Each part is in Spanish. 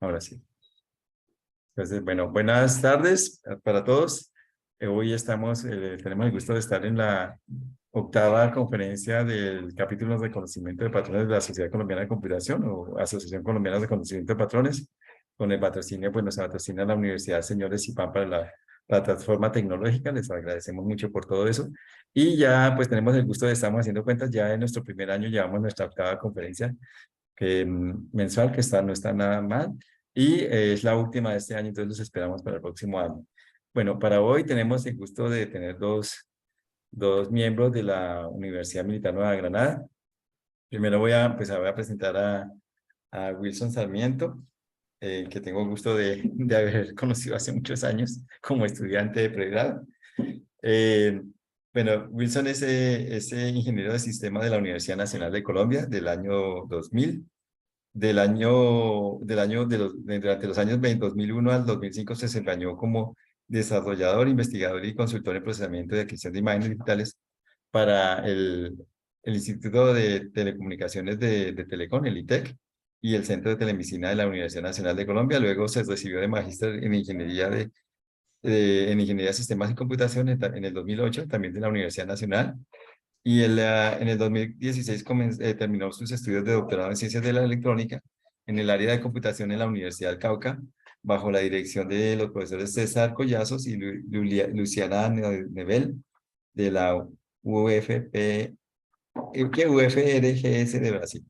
Ahora sí. Entonces, bueno, buenas tardes para todos. Hoy tenemos el gusto de estar en la octava conferencia del capítulo de conocimiento de patrones de la Sociedad Colombiana de Computación o Asociación Colombiana de Conocimiento de Patrones, con el patrocinio, pues nos patrocina la Universidad Señores Pan para la plataforma tecnológica. Les agradecemos mucho por todo eso. Y ya, pues tenemos el gusto de estamos haciendo cuentas, ya en nuestro primer año llevamos nuestra octava conferencia mensual, que no está nada mal, y es la última de este año, entonces los esperamos para el próximo año. Bueno, para hoy tenemos el gusto de tener dos miembros de la Universidad Militar Nueva de Granada. Primero voy a presentar a Wilson Sarmiento, que tengo el gusto de haber conocido hace muchos años como estudiante de pregrado. Eh, bueno, Wilson es ingeniero de sistema de la Universidad Nacional de Colombia del año 2000. Durante los años 2001 al 2005 se desempeñó como desarrollador, investigador y consultor en procesamiento de adquisición de imágenes digitales para el Instituto de Telecomunicaciones de Telecom, el ITEC, y el Centro de Telemedicina de la Universidad Nacional de Colombia. Luego se recibió de magíster en Ingeniería de Sistemas y Computación en el 2008, también de la Universidad Nacional. Y en el 2016 terminó sus estudios de doctorado en Ciencias de la Electrónica en el área de computación en la Universidad del Cauca, bajo la dirección de los profesores César Collazos y Luciana Nebel, de la UFRGS de Brasil.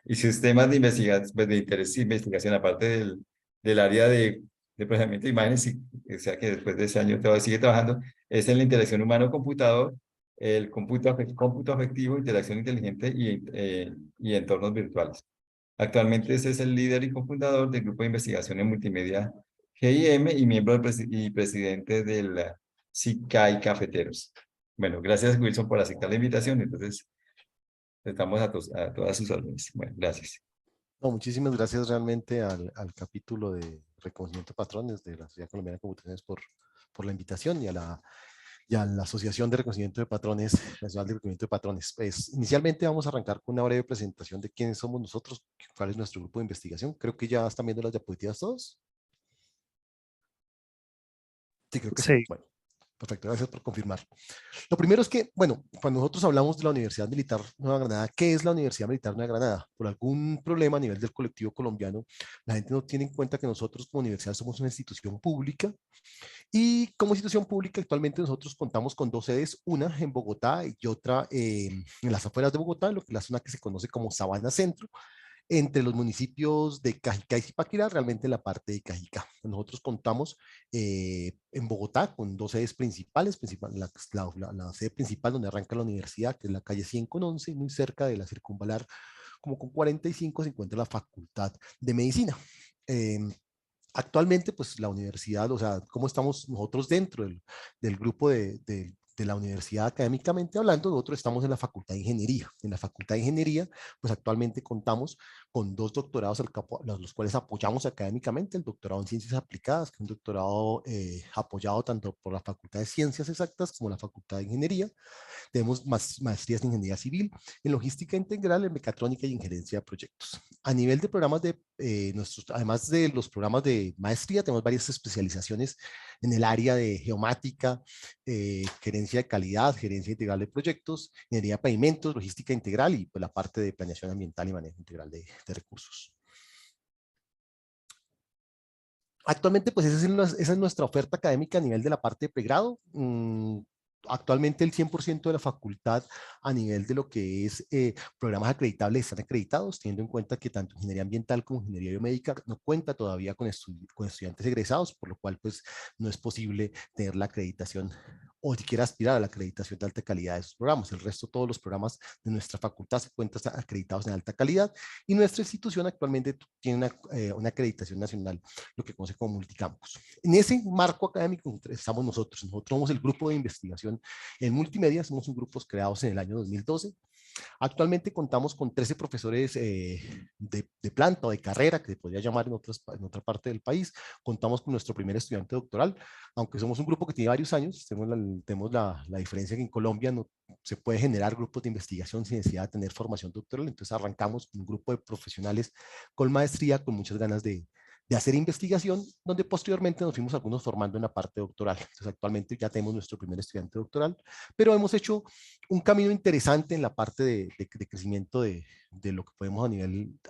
Y sus temas de investigación, pues, de interés e investigación, aparte del área de procesamiento de imágenes, o sea que después de ese año sigue trabajando, es en la interacción humano-computador, el cómputo afectivo, interacción inteligente y entornos virtuales. Actualmente este es el líder y cofundador del grupo de investigación en multimedia GIM y miembro y presidente de la CICAI Cafeteros. Bueno, gracias Wilson por aceptar la invitación. Entonces, estamos a todas sus órdenes. Bueno, gracias. No, muchísimas gracias realmente al capítulo de reconocimiento de patrones de la Sociedad Colombiana de Computaciones por la invitación y a la Asociación de Reconocimiento de Patrones, Nacional de Reconocimiento de Patrones. Pues, inicialmente vamos a arrancar con una breve presentación de quiénes somos nosotros, cuál es nuestro grupo de investigación. Creo que ya están viendo las diapositivas todos. Sí, creo que sí. Sí, Bueno, perfecto, gracias por confirmar. Lo primero es que, bueno, cuando nosotros hablamos de la Universidad Militar Nueva Granada, ¿qué es la Universidad Militar Nueva Granada? Por algún problema a nivel del colectivo colombiano, la gente no tiene en cuenta que nosotros como universidad somos una institución pública y como institución pública actualmente nosotros contamos con dos sedes, una en Bogotá y otra en las afueras de Bogotá, lo que es la zona que se conoce como Sabana Centro, entre los municipios de Cajicá y Zipaquirá, realmente la parte de Cajicá. Nosotros contamos en Bogotá con dos sedes principales, la sede principal donde arranca la universidad, que es la calle 100 con 11, muy cerca de la Circunvalar, como con 45 se encuentra la Facultad de Medicina. Eh, Actualmente, pues la universidad, o sea, cómo estamos nosotros dentro del grupo de la universidad académicamente hablando, nosotros estamos en la Facultad de Ingeniería. En la Facultad de Ingeniería, pues actualmente contamos con dos doctorados, los cuales apoyamos académicamente, el doctorado en Ciencias Aplicadas, que es un doctorado apoyado tanto por la Facultad de Ciencias Exactas como la Facultad de Ingeniería. Tenemos maestrías en ingeniería civil, en logística integral, en mecatrónica y en gerencia de proyectos. A nivel de programas además de los programas de maestría, tenemos varias especializaciones en el área de geomática, gerencia de calidad, gerencia integral de proyectos, ingeniería de pavimentos, logística integral y pues, la parte de planeación ambiental y manejo integral de recursos. Actualmente, pues esa es nuestra oferta académica a nivel de la parte de pregrado. Actualmente el 100% de la facultad a nivel de lo que es programas acreditables están acreditados, teniendo en cuenta que tanto ingeniería ambiental como ingeniería biomédica no cuenta todavía con estudiantes egresados, por lo cual pues no es posible tener la acreditación o siquiera aspirar a la acreditación de alta calidad de esos programas. El resto, todos los programas de nuestra facultad se encuentran acreditados en alta calidad y nuestra institución actualmente tiene una acreditación nacional, lo que conoce como multicampus. En ese marco académico estamos nosotros. Nosotros somos el grupo de investigación en multimedia, somos un grupo creados en el año 2012. Actualmente contamos con 13 profesores de planta o de carrera, que se podría llamar en otra parte del país. Contamos con nuestro primer estudiante doctoral, aunque somos un grupo que tiene varios años, tenemos la diferencia que en Colombia no se puede generar grupos de investigación sin necesidad de tener formación doctoral, entonces arrancamos con un grupo de profesionales con maestría, con muchas ganas de de hacer investigación, donde posteriormente nos fuimos algunos formando en la parte doctoral. Entonces, actualmente ya tenemos nuestro primer estudiante doctoral, pero hemos hecho un camino interesante en la parte de crecimiento de lo que podemos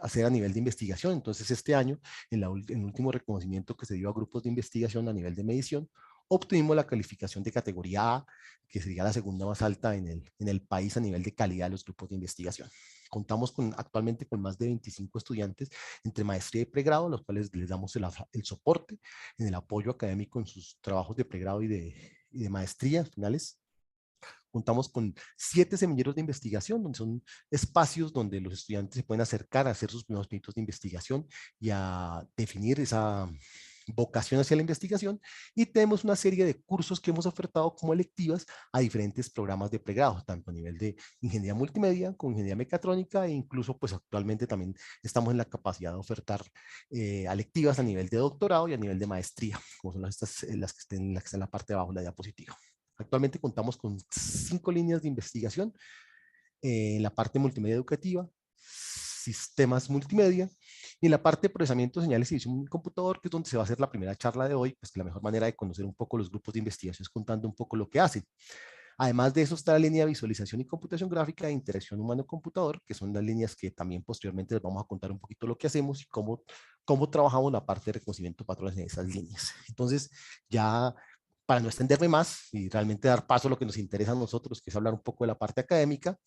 hacer a nivel de investigación. Entonces, este año, en el último reconocimiento que se dio a grupos de investigación a nivel de medición, obtuvimos la calificación de categoría A, que sería la segunda más alta en el país a nivel de calidad de los grupos de investigación. Contamos actualmente con más de 25 estudiantes entre maestría y pregrado, los cuales les damos el soporte en el apoyo académico en sus trabajos de pregrado y de maestría finales. Contamos con 7 semilleros de investigación, donde son espacios donde los estudiantes se pueden acercar a hacer sus primeros proyectos de investigación y a definir esa vocación hacia la investigación. Y tenemos una serie de cursos que hemos ofertado como electivas a diferentes programas de pregrado, tanto a nivel de ingeniería multimedia como ingeniería mecatrónica, e incluso pues actualmente también estamos en la capacidad de ofertar electivas a nivel de doctorado y a nivel de maestría, como son las que están en la parte de abajo de la diapositiva. Actualmente contamos con 5 líneas de investigación en la parte multimedia educativa, sistemas multimedia, y en la parte de procesamiento de señales y visión en computador, que es donde se va a hacer la primera charla de hoy, pues que la mejor manera de conocer un poco los grupos de investigación es contando un poco lo que hacen. Además de eso está la línea de visualización y computación gráfica e interacción humano-computador, que son las líneas que también posteriormente les vamos a contar un poquito lo que hacemos y cómo trabajamos la parte de reconocimiento de patrones en esas líneas. Entonces, ya para no extenderme más y realmente dar paso a lo que nos interesa a nosotros, que es hablar un poco de la parte académica,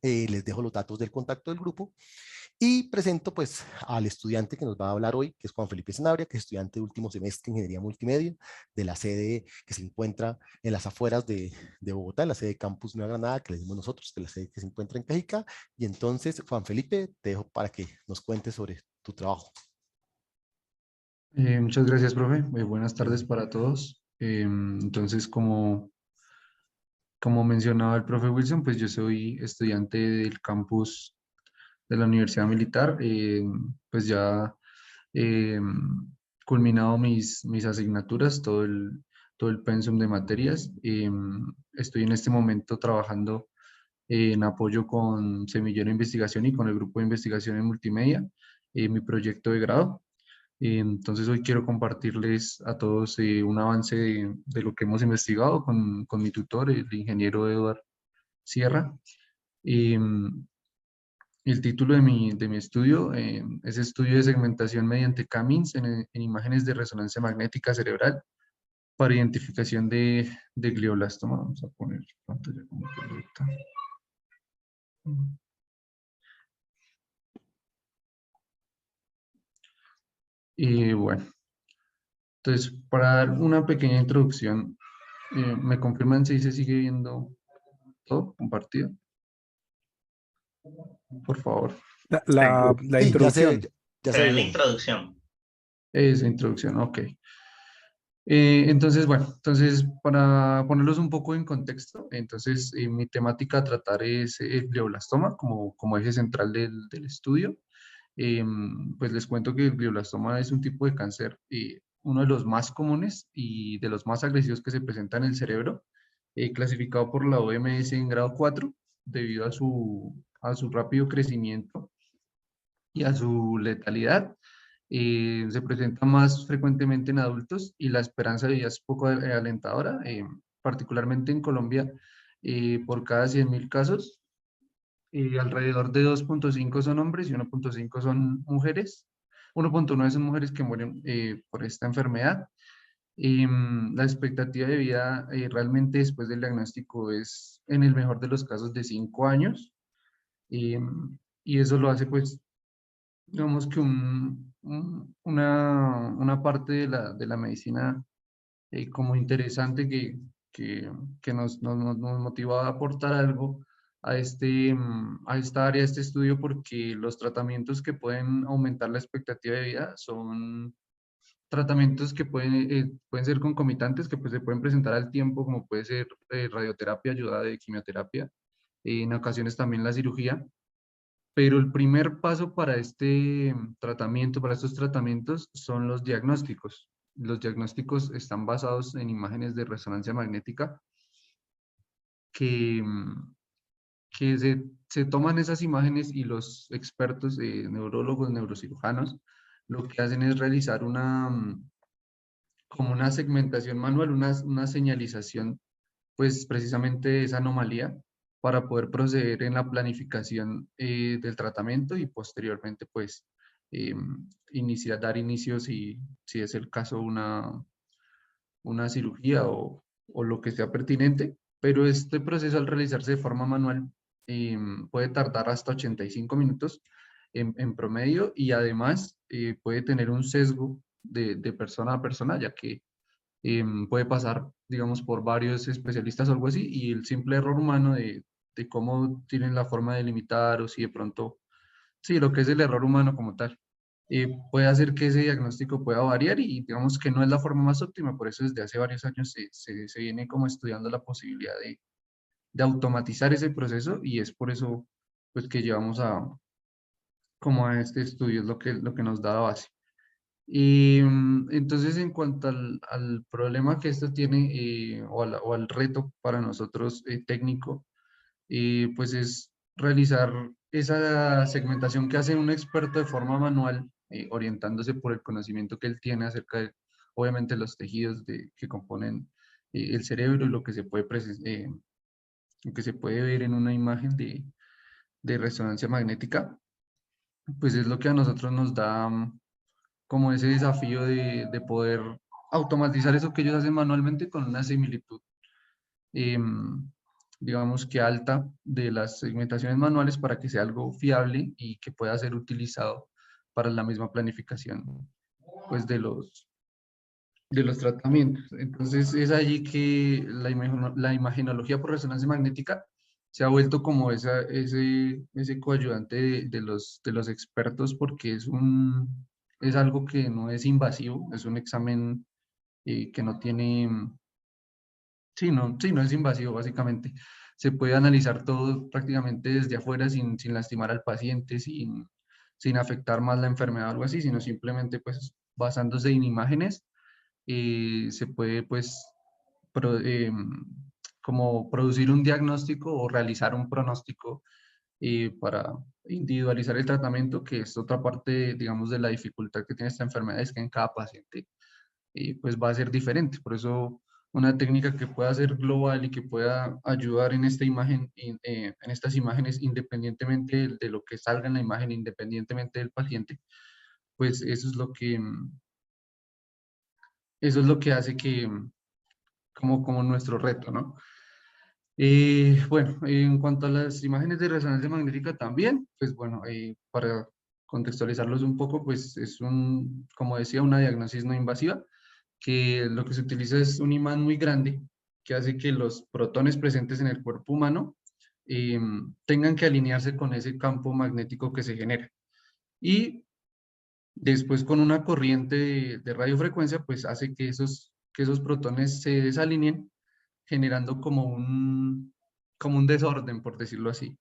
les dejo los datos del contacto del grupo y presento pues al estudiante que nos va a hablar hoy, que es Juan Felipe Sanabria, que es estudiante de último semestre de Ingeniería Multimedia de la sede que se encuentra en las afueras de Bogotá, en la sede de Campus Nueva Granada, que le decimos nosotros, que es la sede que se encuentra en Cajica. Y entonces, Juan Felipe, te dejo para que nos cuentes sobre tu trabajo. Muchas gracias, profe. Buenas tardes para todos. Entonces, como mencionaba el profe Wilson, pues yo soy estudiante del campus de la Universidad Militar. Pues ya eh, culminado mis asignaturas, todo el pensum de materias. Estoy en este momento trabajando en apoyo con Semillero de Investigación y con el grupo de investigación en multimedia, mi proyecto de grado. Entonces hoy quiero compartirles a todos un avance de lo que hemos investigado con mi tutor, el ingeniero Eduard Sierra. El título de mi estudio es Estudio de segmentación mediante CAMINS en imágenes de resonancia magnética cerebral para identificación de glioblastoma. Vamos a poner pantalla completa. Y bueno, entonces para dar una pequeña introducción, ¿me confirman si se sigue viendo todo compartido? Por favor. La, Sí. la Sí, introducción. ya Se se ve ve la bien. introducción. Esa introducción, ok. Entonces, bueno, para ponerlos un poco en contexto, entonces mi temática a tratar es el glioblastoma como eje central del estudio. Pues les cuento que el glioblastoma es un tipo de cáncer, uno de los más comunes y de los más agresivos que se presenta en el cerebro, clasificado por la OMS en grado 4 debido a su rápido crecimiento y a su letalidad. Se presenta más frecuentemente en adultos y la esperanza de vida es poco alentadora, particularmente en Colombia. Por cada 100.000 casos, alrededor de 2.5 son hombres y 1.5 son mujeres. 1.9 son mujeres que mueren por esta enfermedad. La expectativa de vida realmente después del diagnóstico es, en el mejor de los casos, de 5 años. Y eso lo hace, pues, digamos que una parte de la medicina como interesante que nos motiva a aportar algo a esta área, a este estudio, porque los tratamientos que pueden aumentar la expectativa de vida son tratamientos que pueden ser concomitantes, que pues, se pueden presentar al tiempo, como puede ser radioterapia ayudada de quimioterapia, en ocasiones también la cirugía. Pero el primer paso para para estos tratamientos, son los diagnósticos. Los diagnósticos están basados en imágenes de resonancia magnética que, que se toman esas imágenes y los expertos, neurólogos, neurocirujanos, lo que hacen es realizar como una segmentación manual, una señalización, pues precisamente de esa anomalía para poder proceder en la planificación del tratamiento y posteriormente, pues, dar inicio, si es el caso, una cirugía o lo que sea pertinente, pero este proceso al realizarse de forma manual puede tardar hasta 85 minutos en promedio y además puede tener un sesgo de persona a persona, ya que puede pasar, digamos, por varios especialistas o algo así, y el simple error humano de cómo tienen la forma de limitar o si de pronto, sí, lo que es el error humano como tal, puede hacer que ese diagnóstico pueda variar y digamos que no es la forma más óptima, por eso desde hace varios años se viene como estudiando la posibilidad de automatizar ese proceso y es por eso pues que llevamos como a este estudio, es lo que nos da base. Y entonces, en cuanto al problema que esto tiene o al reto para nosotros técnico, pues es realizar esa segmentación que hace un experto de forma manual, orientándose por el conocimiento que él tiene acerca de, obviamente, los tejidos que componen el cerebro y lo que se puede ver en una imagen de resonancia magnética, pues es lo que a nosotros nos da como ese desafío de poder automatizar eso que ellos hacen manualmente con una similitud, em, digamos que alta de las segmentaciones manuales para que sea algo fiable y que pueda ser utilizado para la misma planificación pues de los tratamientos. Entonces es allí que la imagenología por resonancia magnética se ha vuelto como ese coayudante de los expertos porque es algo que no es invasivo, es un examen que no tiene, sí, no es invasivo básicamente. Se puede analizar todo prácticamente desde afuera sin lastimar al paciente, sin afectar más la enfermedad o algo así, sino simplemente pues basándose en imágenes se puede pues como producir un diagnóstico o realizar un pronóstico para individualizar el tratamiento, que es otra parte, digamos, de la dificultad que tiene esta enfermedad, es que en cada paciente pues va a ser diferente. Por eso una técnica que pueda ser global y que pueda ayudar en esta imagen, en estas imágenes, independientemente de lo que salga en la imagen, independientemente del paciente, pues eso es lo que hace que, como nuestro reto, ¿no? Bueno, en cuanto a las imágenes de resonancia magnética también, pues bueno, para contextualizarlos un poco, pues es como decía, una diagnosis no invasiva, que lo que se utiliza es un imán muy grande que hace que los protones presentes en el cuerpo humano tengan que alinearse con ese campo magnético que se genera. Y después con una corriente de radiofrecuencia, pues hace que esos protones se desalineen, generando como un desorden, por decirlo así.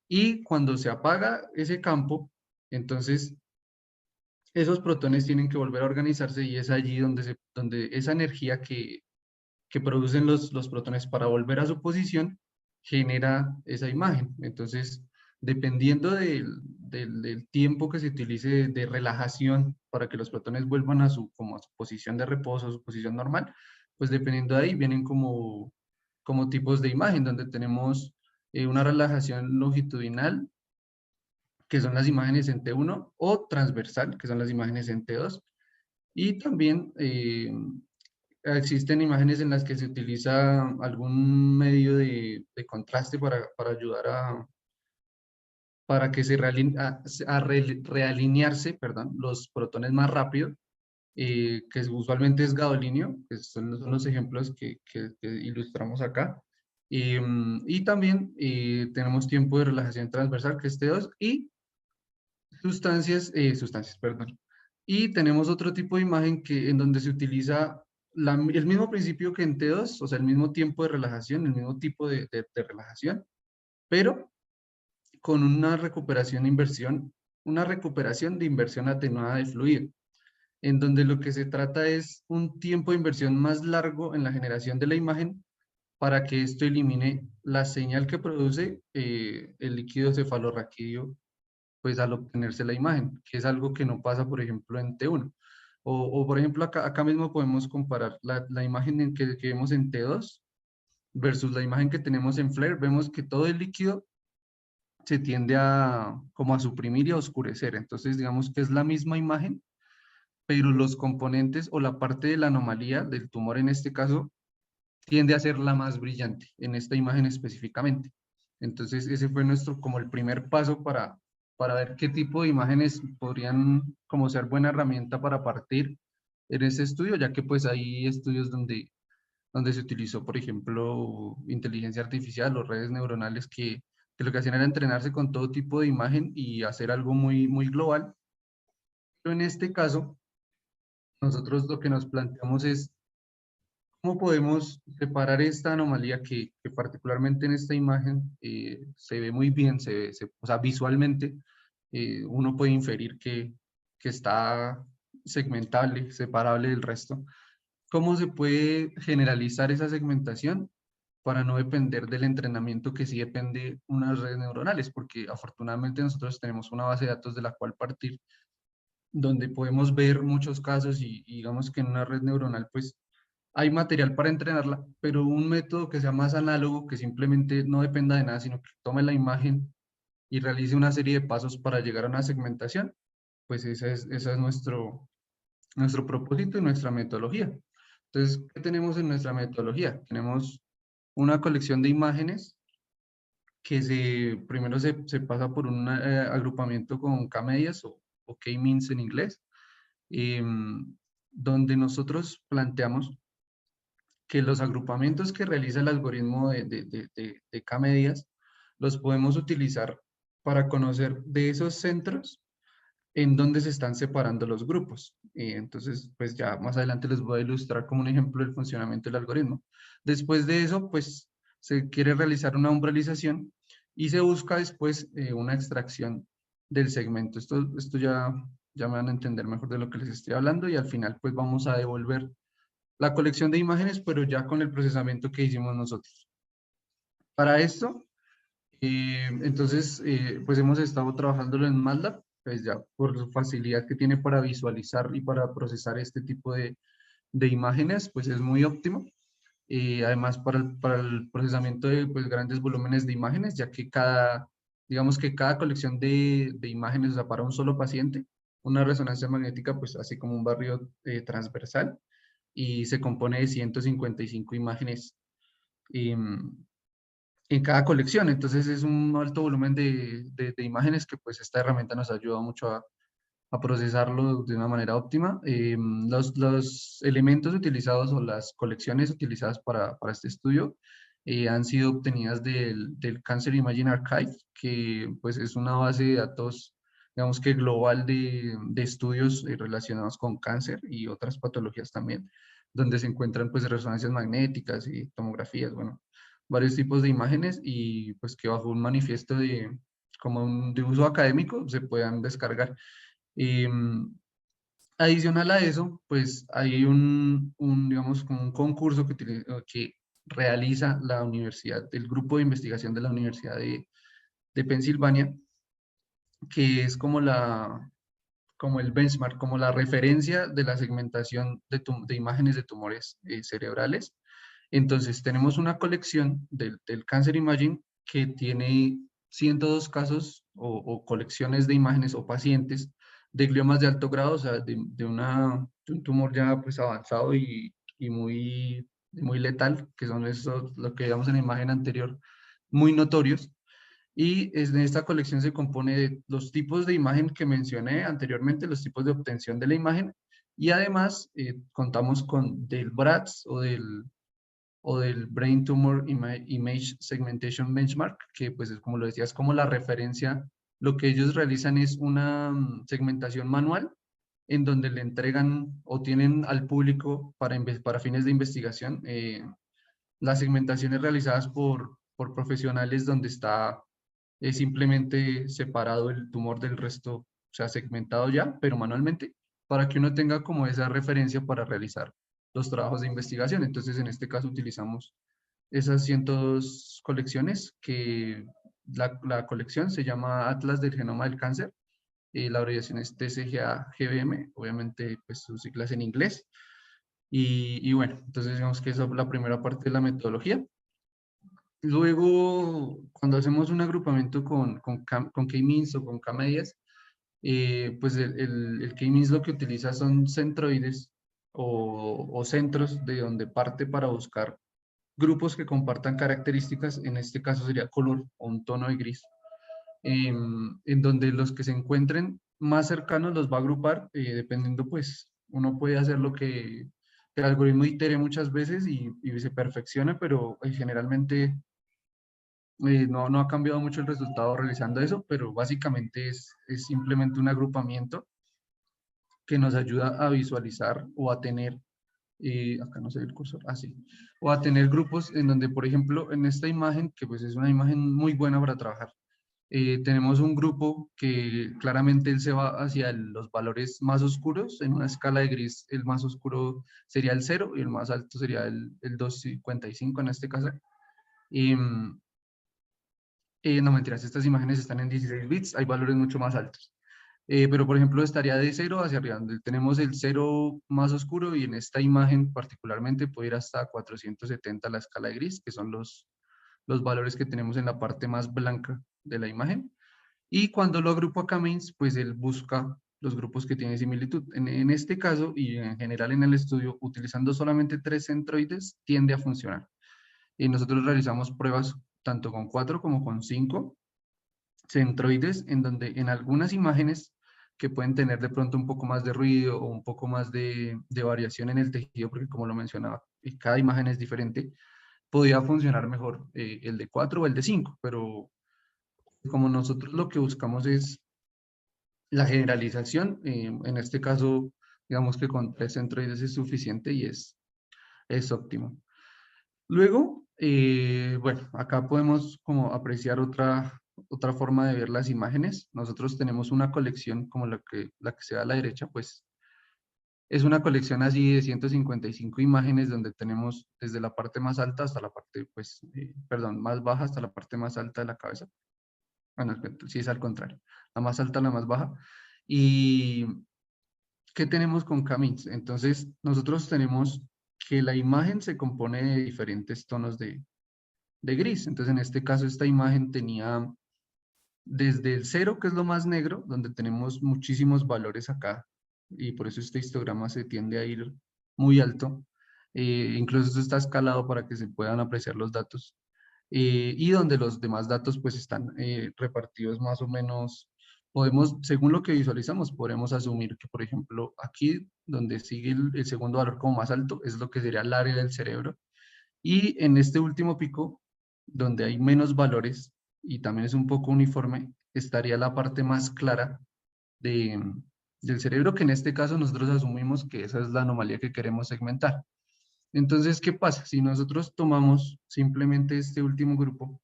Y cuando se apaga ese campo, entonces esos protones tienen que volver a organizarse y es allí donde esa energía que producen los protones para volver a su posición genera esa imagen. Entonces, dependiendo del tiempo que se utilice de relajación para que los protones vuelvan como a su posición de reposo, a su posición normal, pues dependiendo de ahí vienen como tipos de imagen, donde tenemos una relajación longitudinal, que son las imágenes en T1, o transversal, que son las imágenes en T2. Y también existen imágenes en las que se utiliza algún medio de contraste para ayudar para que realinearse, perdón, los protones más rápido, que usualmente es gadolinio, que son los ejemplos que ilustramos acá. Y también tenemos tiempo de relajación transversal, que es T2, y sustancias, perdón. Y tenemos otro tipo de imagen en donde se utiliza el mismo principio que en T2, o sea, el mismo tiempo de relajación, el mismo tipo de relajación, pero con una recuperación de inversión atenuada de fluido, en donde lo que se trata es un tiempo de inversión más largo en la generación de la imagen para que esto elimine la señal que produce el líquido cefalorraquídeo pues al obtenerse la imagen, que es algo que no pasa, por ejemplo, en T1. Por ejemplo, acá mismo podemos comparar la imagen que vemos en T2 versus la imagen que tenemos en FLAIR. Vemos que todo el líquido se tiende como a suprimir y a oscurecer. Entonces, digamos que es la misma imagen, pero los componentes o la parte de la anomalía del tumor en este caso tiende a ser la más brillante en esta imagen específicamente. Entonces, ese fue como el primer paso para ver qué tipo de imágenes podrían como ser buena herramienta para partir en ese estudio, ya que pues hay estudios donde se utilizó, por ejemplo, inteligencia artificial o redes neuronales que lo que hacían era entrenarse con todo tipo de imagen y hacer algo muy global. Pero en este caso, nosotros lo que nos planteamos es cómo podemos separar esta anomalía que particularmente en esta imagen se ve muy bien, o sea, visualmente uno puede inferir que está segmentable, separable del resto. ¿Cómo se puede generalizar esa segmentación para no depender del entrenamiento que sí depende unas redes neuronales? Porque afortunadamente nosotros tenemos una base de datos de la cual partir, donde podemos ver muchos casos y digamos que en una red neuronal pues hay material para entrenarla, pero un método que sea más análogo, que simplemente no dependa de nada, sino que tome la imagen y realice una serie de pasos para llegar a una segmentación, pues ese es nuestro propósito y nuestra metodología. Entonces, ¿qué tenemos en nuestra metodología? Tenemos una colección de imágenes que primero se pasa por un agrupamiento con K-medias o K-means en inglés, donde nosotros planteamos que los agrupamientos que realiza el algoritmo de K-medias los podemos utilizar para conocer de esos centros en dónde se están separando los grupos. Entonces, pues ya más adelante les voy a ilustrar como un ejemplo del funcionamiento del algoritmo. Después de eso, pues se quiere realizar una umbralización y se busca después una extracción del segmento. Esto ya me van a entender mejor de lo que les estoy hablando y al final pues vamos a devolver la colección de imágenes, pero ya con el procesamiento que hicimos nosotros. Para esto, entonces, pues hemos estado trabajándolo en MATLAB, pues ya por la facilidad que tiene para visualizar y para procesar este tipo de imágenes, pues es muy óptimo. Además, para el procesamiento de pues, grandes volúmenes de imágenes, ya que digamos que cada colección de imágenes, o sea, para un solo paciente, una resonancia magnética, pues así como un barrido transversal, y se compone de 155 imágenes en cada colección. Entonces es un alto volumen de imágenes que pues esta herramienta nos ayuda mucho a procesarlo de una manera óptima. Los elementos utilizados o las colecciones utilizadas para este estudio han sido obtenidas del Cancer Imaging Archive, que pues es una base de datos, digamos que global de estudios relacionados con cáncer y otras patologías también, donde se encuentran pues resonancias magnéticas y tomografías, bueno, varios tipos de imágenes y pues que bajo un manifiesto de uso académico se puedan descargar. Adicional a eso, pues hay digamos, como un concurso que realiza la universidad, el grupo de investigación de la Universidad de Pensilvania, que es como el benchmark, como la referencia de la segmentación de imágenes de tumores cerebrales. Entonces, tenemos una colección del Cancer Imaging que tiene 102 casos o colecciones de imágenes o pacientes de gliomas de alto grado, o sea, de un tumor ya pues avanzado y muy letal, que son esos, lo que veíamos en la imagen anterior, muy notorios. Y en esta colección se compone de los tipos de imagen que mencioné anteriormente, los tipos de obtención de la imagen, y además contamos con del BRATS o del Brain Tumor Image Segmentation Benchmark, que pues es como lo decía, es como la referencia. Lo que ellos realizan es una segmentación manual en donde le entregan o tienen al público para fines de investigación las segmentaciones realizadas por profesionales donde está simplemente separado el tumor del resto, o sea, segmentado ya, pero manualmente, para que uno tenga como esa referencia para realizar los trabajos de investigación. Entonces, en este caso utilizamos esas 102 colecciones que la colección se llama Atlas del Genoma del Cáncer. La abreviación es TCGA-GBM, obviamente pues sus siglas en inglés. Y bueno, entonces digamos que esa es la primera parte de la metodología. Luego, cuando hacemos un agrupamiento con K-means o con K-medias, pues el K-means lo que utiliza son centroides o centros de donde parte para buscar grupos que compartan características, en este caso sería color o un tono de gris, en donde los que se encuentren más cercanos los va a agrupar, dependiendo pues, uno puede hacer lo que el algoritmo itere muchas veces y se perfecciona, pero generalmente no ha cambiado mucho el resultado realizando eso, pero básicamente es simplemente un agrupamiento que nos ayuda a visualizar o a tener, acá no sé el cursor, así, o a tener grupos en donde, por ejemplo, en esta imagen, que pues es una imagen muy buena para trabajar, tenemos un grupo que claramente él se va hacia los valores más oscuros, en una escala de gris, el más oscuro sería el 0 y el más alto sería el 255 en este caso. No mentiras, estas imágenes están en 16 bits, hay valores mucho más altos. Pero por ejemplo estaría de 0 hacia arriba, donde tenemos el 0 más oscuro y en esta imagen particularmente puede ir hasta 470 la escala de gris, que son los valores que tenemos en la parte más blanca de la imagen. Y cuando lo agrupo a K-means, pues él busca los grupos que tienen similitud. En este caso y en general en el estudio, utilizando solamente 3 centroides, tiende a funcionar. Y nosotros realizamos pruebas tanto con 4 como con 5 centroides, en donde en algunas imágenes que pueden tener de pronto un poco más de ruido o un poco más de variación en el tejido, porque como lo mencionaba, cada imagen es diferente, podía funcionar mejor el de 4 o el de 5, pero como nosotros lo que buscamos es la generalización, en este caso, digamos que con 3 centroides es suficiente y es óptimo. Luego, bueno, acá podemos como apreciar otra forma de ver las imágenes. Nosotros tenemos una colección como la que se ve a la derecha, pues es una colección así de 155 imágenes donde tenemos desde la parte más alta hasta la parte, pues, perdón, más baja hasta la parte más alta de la cabeza. Bueno, sí es al contrario, la más alta a la más baja. ¿Y qué tenemos con K-means? Entonces, nosotros tenemos que la imagen se compone de diferentes tonos de gris. Entonces, en este caso, esta imagen tenía desde el 0, que es lo más negro, donde tenemos muchísimos valores acá, y por eso este histograma se tiende a ir muy alto. Incluso esto está escalado para que se puedan apreciar los datos. Y donde los demás datos pues están repartidos más o menos, según lo que visualizamos, podemos asumir que, por ejemplo, aquí donde sigue el segundo valor como más alto, es lo que sería el área del cerebro, y en este último pico, donde hay menos valores y también es un poco uniforme, estaría la parte más clara de, del cerebro, que en este caso nosotros asumimos que esa es la anomalía que queremos segmentar. Entonces, ¿qué pasa? Si nosotros tomamos simplemente este último grupo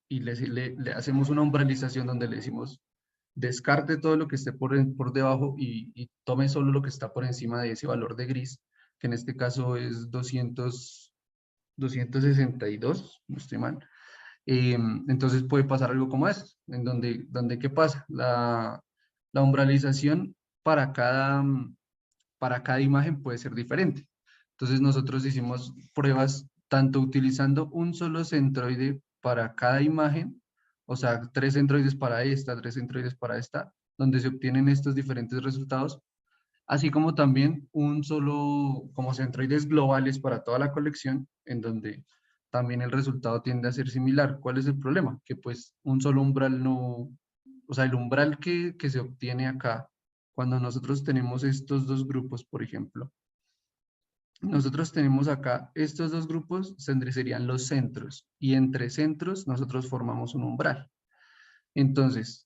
y le hacemos una umbralización donde le decimos descarte todo lo que esté por debajo y tome solo lo que está por encima de ese valor de gris, que en este caso es 262, no estoy mal. Entonces puede pasar algo como eso, en donde ¿qué pasa? La umbralización para cada imagen puede ser diferente. Entonces nosotros hicimos pruebas tanto utilizando un solo centroide para cada imagen, o sea, 3 centroides para esta, 3 centroides para esta, donde se obtienen estos diferentes resultados, así como también un solo, como centroides globales para toda la colección, en donde también el resultado tiende a ser similar. ¿Cuál es el problema? Que pues un solo umbral no, o sea, el umbral que se obtiene acá, cuando nosotros tenemos estos dos grupos, por ejemplo, nosotros tenemos acá estos dos grupos, serían los centros, y entre centros nosotros formamos un umbral. Entonces,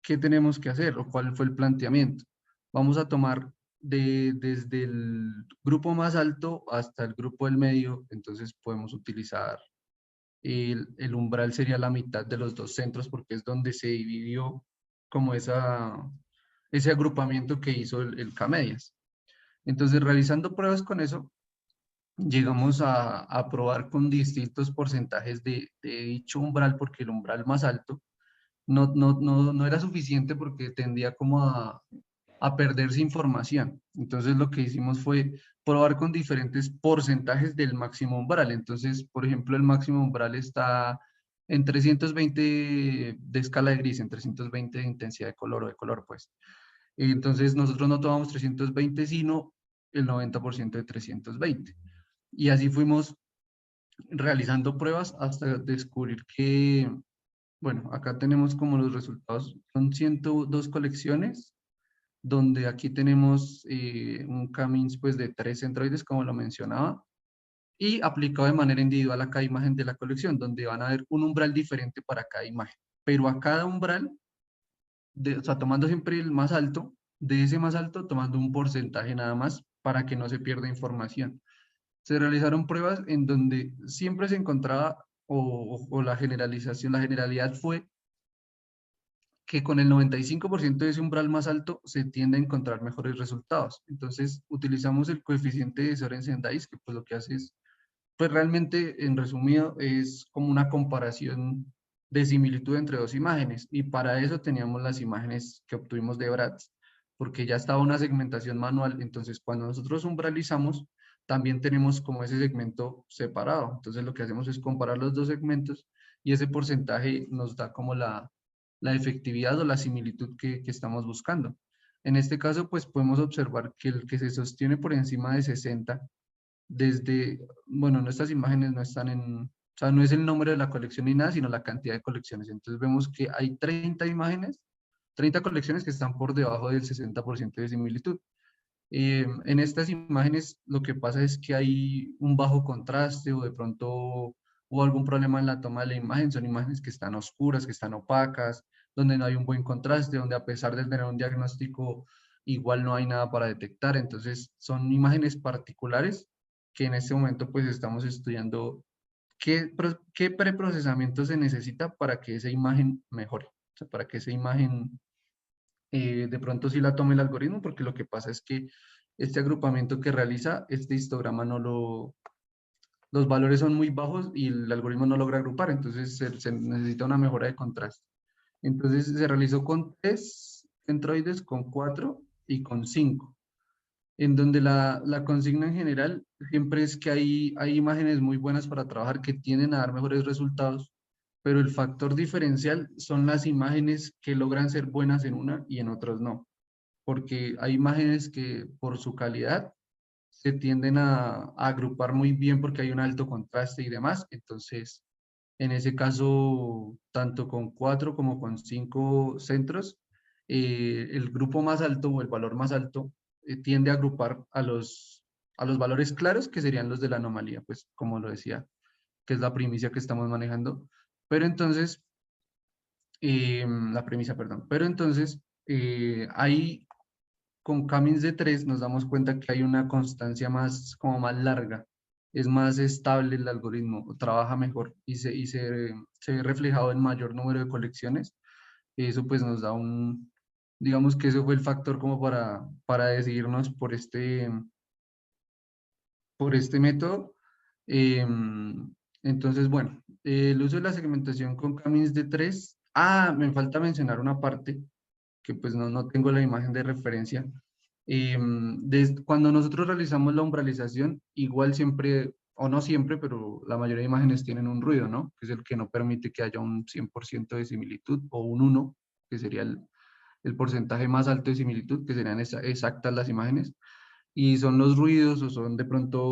¿qué tenemos que hacer o cuál fue el planteamiento? Vamos a tomar desde el grupo más alto hasta el grupo del medio, entonces podemos utilizar el umbral sería la mitad de los dos centros porque es donde se dividió como ese agrupamiento que hizo el K-medias. Entonces, realizando pruebas con eso, llegamos a probar con distintos porcentajes de dicho umbral, porque el umbral más alto no era suficiente porque tendía como a perderse información. Entonces lo que hicimos fue probar con diferentes porcentajes del máximo umbral. Entonces, por ejemplo, el máximo umbral está en 320 de escala de gris, en 320 de intensidad de color o de color, pues. Entonces nosotros no tomamos 320, sino el 90% de 320. Y así fuimos realizando pruebas hasta descubrir que, bueno, acá tenemos como los resultados, son 102 colecciones, donde aquí tenemos un Cummings pues de 3 centroides, como lo mencionaba, y aplicado de manera individual a cada imagen de la colección, donde van a haber un umbral diferente para cada imagen. Pero a cada umbral, o sea, tomando siempre el más alto, de ese más alto, tomando un porcentaje nada más para que no se pierda información. Se realizaron pruebas en donde siempre se encontraba, o la generalización, la generalidad fue que con el 95% de ese umbral más alto se tiende a encontrar mejores resultados. Entonces, utilizamos el coeficiente de Sorensen-Dice, que pues lo que hace es, pues realmente, en resumido, es como una comparación de similitud entre dos imágenes. Y para eso teníamos las imágenes que obtuvimos de Bratz, porque ya estaba una segmentación manual. Entonces, cuando nosotros umbralizamos, también tenemos como ese segmento separado. Entonces, lo que hacemos es comparar los dos segmentos y ese porcentaje nos da como la efectividad o la similitud que estamos buscando. En este caso, pues podemos observar que el que se sostiene por encima de 60, desde, bueno, nuestras imágenes no están o sea, no es el número de la colección ni nada, sino la cantidad de colecciones. Entonces vemos que hay 30 imágenes, 30 colecciones que están por debajo del 60% de similitud. En estas imágenes lo que pasa es que hay un bajo contraste o de pronto hubo algún problema en la toma de la imagen. Son imágenes que están oscuras, que están opacas, donde no hay un buen contraste, donde a pesar de tener un diagnóstico igual no hay nada para detectar. Entonces son imágenes particulares que en este momento pues estamos estudiando qué preprocesamiento se necesita para que esa imagen mejore, o sea, para que esa imagen de pronto sí la tome el algoritmo, porque lo que pasa es que este agrupamiento que realiza este histograma los valores son muy bajos y el algoritmo no logra agrupar, entonces se necesita una mejora de contraste. Entonces se realizó con 3 centroides, con 4 y con 5, en donde la consigna en general siempre es que hay imágenes muy buenas para trabajar que tienden a dar mejores resultados, pero el factor diferencial son las imágenes que logran ser buenas en una y en otras no, porque hay imágenes que por su calidad se tienden a agrupar muy bien porque hay un alto contraste y demás. Entonces, en ese caso, tanto con 4 como con 5 centros, el grupo más alto o el valor más alto tiende a agrupar a los valores claros, que serían los de la anomalía, pues como lo decía, que es la primicia que estamos manejando. Pero entonces, la premisa, perdón. Pero entonces, hay con Cummings de 3 nos damos cuenta que hay una constancia más, como más larga, es más estable el algoritmo, trabaja mejor se ve reflejado en mayor número de colecciones. Eso pues nos da digamos que ese fue el factor como para decidirnos por este método. Entonces, bueno, el uso de la segmentación con Cummings de 3. Me falta mencionar una parte que pues no tengo la imagen de referencia. Cuando nosotros realizamos la umbralización, igual siempre, o no siempre, pero la mayoría de imágenes tienen un ruido, ¿no? Que es el que no permite que haya un 100% de similitud, o un 1, que sería el porcentaje más alto de similitud, que serían exactas las imágenes. Y son los ruidos o son de pronto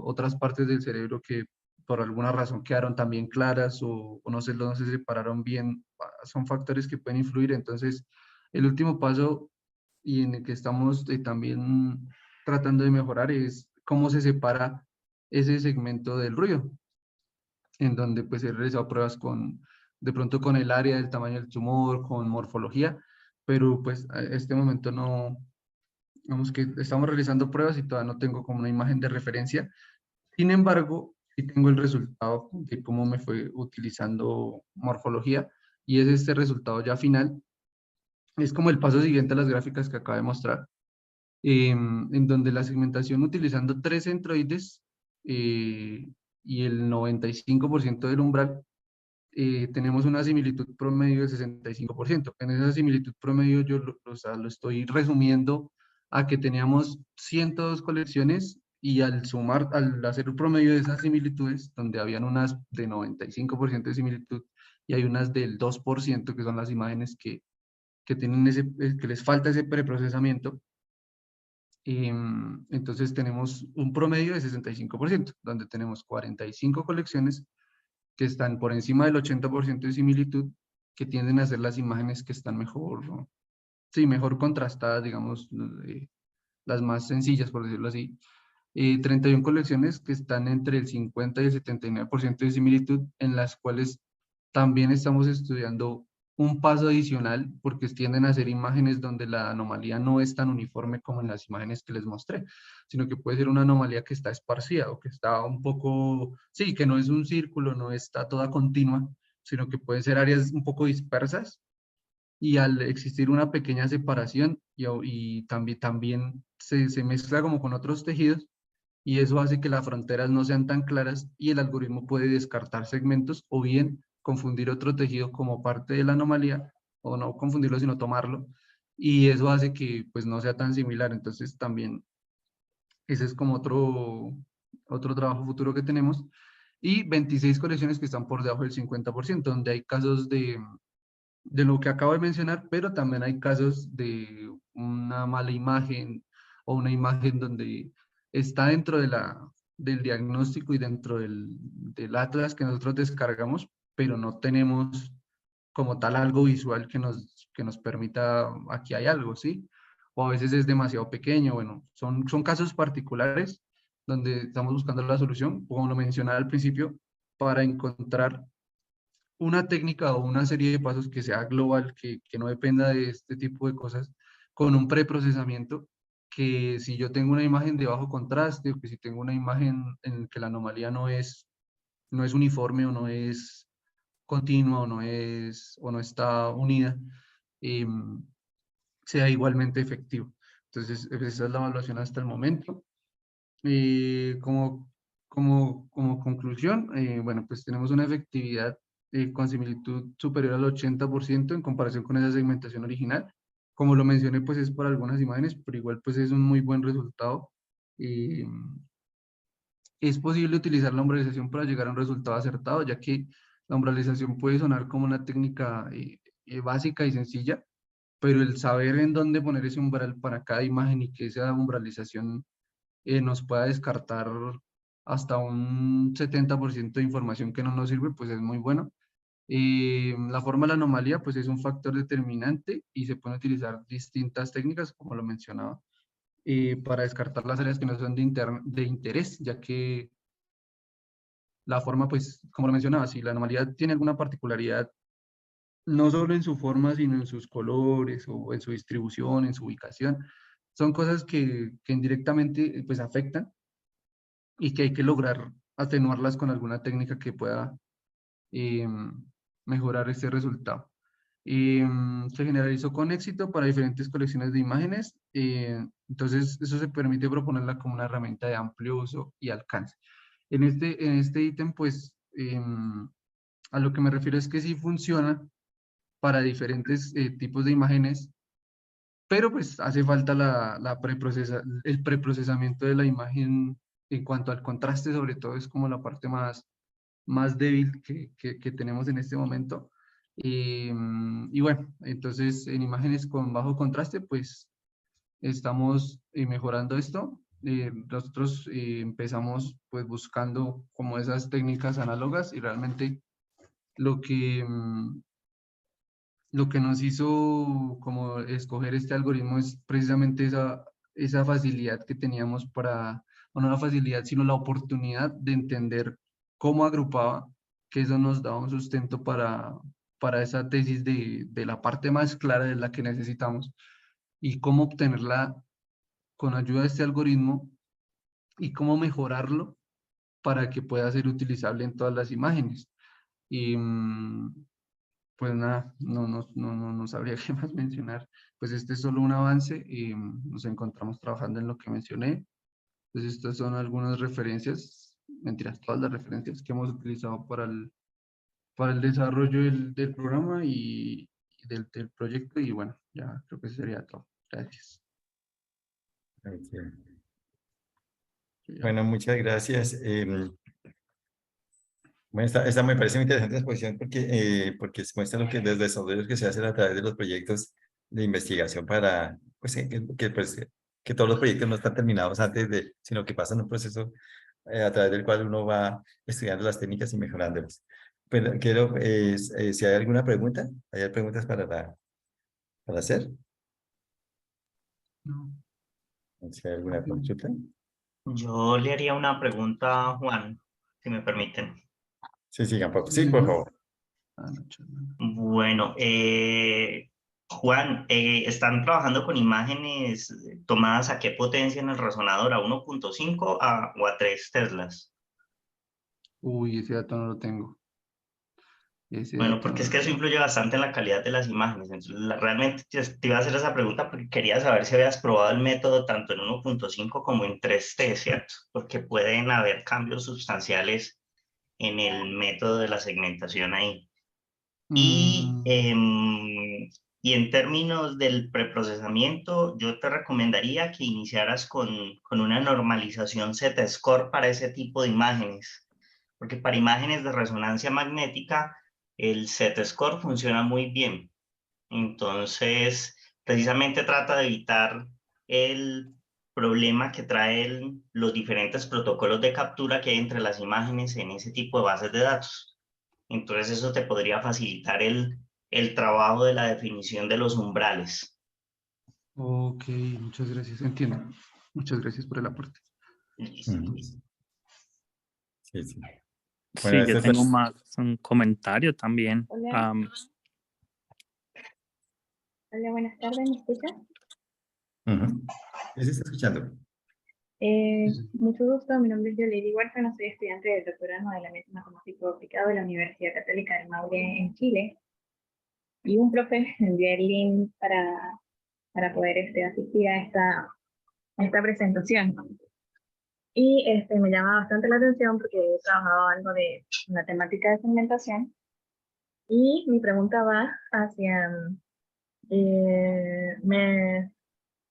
otras partes del cerebro que por alguna razón quedaron también claras o no se separaron bien. Son factores que pueden influir. Entonces, el último paso y en el que estamos también tratando de mejorar es cómo se separa ese segmento del ruido, en donde pues he realizado pruebas de pronto con el área del tamaño del tumor, con morfología, pero pues a este momento no, digamos que estamos realizando pruebas y todavía no tengo como una imagen de referencia. Sin embargo, sí tengo el resultado de cómo me fue utilizando morfología, y es este resultado ya final. Es como el paso siguiente a las gráficas que acabo de mostrar, en donde la segmentación utilizando 3 centroides y el 95% del umbral, tenemos una similitud promedio del 65%. En esa similitud promedio yo o sea, lo estoy resumiendo a que teníamos 102 colecciones y al sumar, al hacer un promedio de esas similitudes, donde habían unas de 95% de similitud y hay unas del 2%, que son las imágenes que tienen que les falta ese preprocesamiento, entonces tenemos un promedio de 65%, donde tenemos 45 colecciones que están por encima del 80% de similitud, que tienden a ser las imágenes que están mejor, ¿no? Sí, mejor contrastadas, digamos, las más sencillas, por decirlo así. 31 colecciones que están entre el 50 y el 79% de similitud, en las cuales también estamos estudiando un paso adicional, porque tienden a ser imágenes donde la anomalía no es tan uniforme como en las imágenes que les mostré, sino que puede ser una anomalía que está esparcida o que está un poco, sí, que no es un círculo, no está toda continua, sino que pueden ser áreas un poco dispersas, y al existir una pequeña separación y también se mezcla como con otros tejidos, y eso hace que las fronteras no sean tan claras y el algoritmo puede descartar segmentos o bien confundir otro tejido como parte de la anomalía, o no confundirlo sino tomarlo, y eso hace que pues no sea tan similar. Entonces también ese es como otro trabajo futuro que tenemos. Y 26 colecciones que están por debajo del 50%, donde hay casos de lo que acabo de mencionar, pero también hay casos de una mala imagen o una imagen donde está dentro del diagnóstico y dentro del atlas que nosotros descargamos, pero no tenemos como tal algo visual que nos permita, aquí hay algo, ¿sí? O a veces es demasiado pequeño, bueno, son casos particulares donde estamos buscando la solución, como lo mencionaba al principio, para encontrar una técnica o una serie de pasos que sea global, que no dependa de este tipo de cosas, con un preprocesamiento, que si yo tengo una imagen de bajo contraste, o que si tengo una imagen en que la anomalía no es uniforme o no es continua o no está unida, sea igualmente efectivo. Entonces, esa es la evaluación hasta el momento. Como conclusión, bueno, pues tenemos una efectividad con similitud superior al 80% en comparación con esa segmentación original. Como lo mencioné, pues es por algunas imágenes, pero igual pues es un muy buen resultado. Eh, es posible utilizar la umbralización para llegar a un resultado acertado, ya que la umbralización puede sonar como una técnica básica y sencilla, pero el saber en dónde poner ese umbral para cada imagen y que esa umbralización nos pueda descartar hasta un 70% de información que no nos sirve, pues es muy bueno. La forma de la anomalía, pues es un factor determinante y se pueden utilizar distintas técnicas, como lo mencionaba, para descartar las áreas que no son de interés, ya que la forma, pues, como lo mencionaba, si la anomalía tiene alguna particularidad, no solo en su forma, sino en sus colores o en su distribución, en su ubicación, son cosas que indirectamente, pues, afectan y que hay que lograr atenuarlas con alguna técnica que pueda mejorar este resultado. Se generalizó con éxito para diferentes colecciones de imágenes, entonces eso se permite proponerla como una herramienta de amplio uso y alcance. En este ítem, pues, a lo que me refiero es que sí funciona para diferentes tipos de imágenes, pero pues hace falta el preprocesamiento de la imagen en cuanto al contraste, sobre todo es como la parte más débil que tenemos en este momento. Y bueno, entonces en imágenes con bajo contraste, pues estamos mejorando esto. Nosotros empezamos pues buscando como esas técnicas análogas y realmente lo que, mm, lo que nos hizo como escoger este algoritmo es precisamente esa facilidad que teníamos o no la facilidad, sino la oportunidad de entender cómo agrupaba, que eso nos daba un sustento para esa tesis de la parte más clara de la que necesitamos y cómo obtenerla con ayuda de este algoritmo y cómo mejorarlo para que pueda ser utilizable en todas las imágenes. Y, pues nada, no sabría qué más mencionar. Pues este es solo un avance y nos encontramos trabajando en lo que mencioné. Pues estas son algunas referencias mentiras, todas las referencias que hemos utilizado para el desarrollo del programa y del proyecto. Y bueno, ya creo que eso sería todo. Gracias. Ok. Yo ya- Bueno, muchas gracias. Bueno, esta me parece muy interesante la exposición porque muestra lo que los desarrollos que se hacen a través de los proyectos de investigación para, pues, que todos los proyectos no están terminados antes de, sino que pasan un proceso a través del cual uno va estudiando las técnicas y mejorándolas. Pero quiero, si hay alguna pregunta, ¿hay preguntas para hacer? no. Si hay alguna consulta. Yo le haría una pregunta a Juan, si me permiten. Sí, sigan, sí, por favor. Ah, no, chale. Bueno, Juan, ¿están trabajando con imágenes tomadas a qué potencia en el resonador? ¿A 1.5 o a 3 teslas? Uy, ese dato no lo tengo. Ese Bueno, dato porque no es lo que eso tengo. influye bastante en la calidad de las imágenes. Entonces, realmente te iba a hacer esa pregunta porque quería saber si habías probado el método tanto en 1.5 como en 3T, ¿cierto? Porque pueden haber cambios sustanciales en el método de la segmentación ahí. Y, Mm, y en términos del preprocesamiento, yo te recomendaría que iniciaras con una normalización Z-score para ese tipo de imágenes, porque para imágenes de resonancia magnética, el Z-score funciona muy bien. Entonces, precisamente trata de evitar el problema que traen los diferentes protocolos de captura que hay entre las imágenes en ese tipo de bases de datos. Entonces eso te podría facilitar el trabajo de la definición de los umbrales. ok, muchas gracias. Entiendo. Muchas gracias por el aporte. Listo. Sí, sí. Bueno, Sí, yo tengo más un comentario también. Hola. Hola, buenas tardes, ¿me escuchan? Sí, se está escuchando. Mucho gusto, mi nombre es Yolady Huérfano, soy estudiante del doctorado en modelamiento matemático aplicado de la Universidad Católica del Maule en Chile. Y un profe me envió el link para poder asistir a esta presentación. Y me llama bastante la atención porque he trabajado algo de la temática de segmentación. Y mi pregunta va hacia, me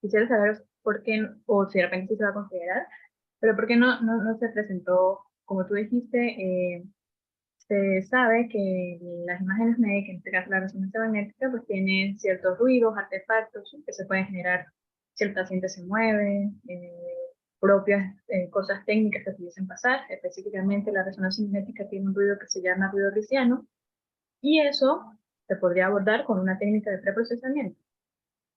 quisiera saber por qué, o si de repente sí se va a considerar, pero por qué no se presentó, como tú dijiste, se sabe que las imágenes médicas, en este caso la resonancia magnética, pues tienen ciertos ruidos, artefactos que se pueden generar si el paciente se mueve, propias cosas técnicas que pudiesen pasar. Específicamente la resonancia magnética tiene un ruido que se llama ruido hertziano, y eso se podría abordar con una técnica de preprocesamiento.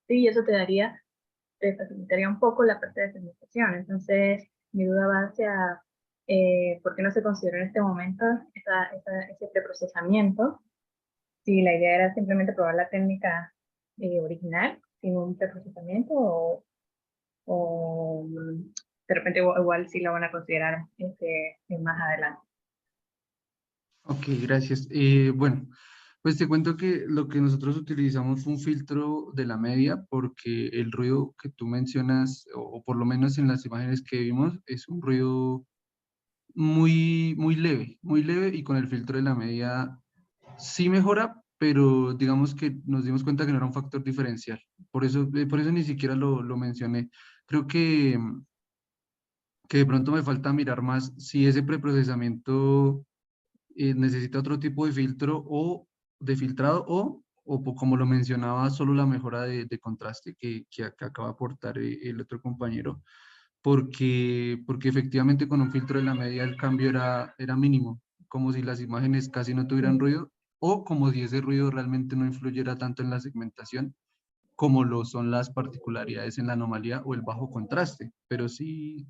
Sí, y eso te facilitaría un poco la parte de segmentación. Entonces, mi duda va hacia por qué no se consideró en este momento ese preprocesamiento, si la idea era simplemente probar la técnica original sin un preprocesamiento, o de repente igual sí la van a considerar más adelante. Ok, gracias. Bueno, pues te cuento que lo que nosotros utilizamos fue un filtro de la media porque el ruido que tú mencionas, o por lo menos en las imágenes que vimos, es un ruido muy leve, y con el filtro de la media sí mejora, pero digamos que nos dimos cuenta que no era un factor diferencial. Por eso ni siquiera lo mencioné. Creo que de pronto me falta mirar más si ese preprocesamiento necesita otro tipo de filtro o de filtrado, como lo mencionaba, solo la mejora de contraste que acaba de aportar el otro compañero, porque efectivamente con un filtro de la media el cambio era mínimo, como si las imágenes casi no tuvieran ruido, o como si ese ruido realmente no influyera tanto en la segmentación como lo son las particularidades en la anomalía o el bajo contraste. Pero sí,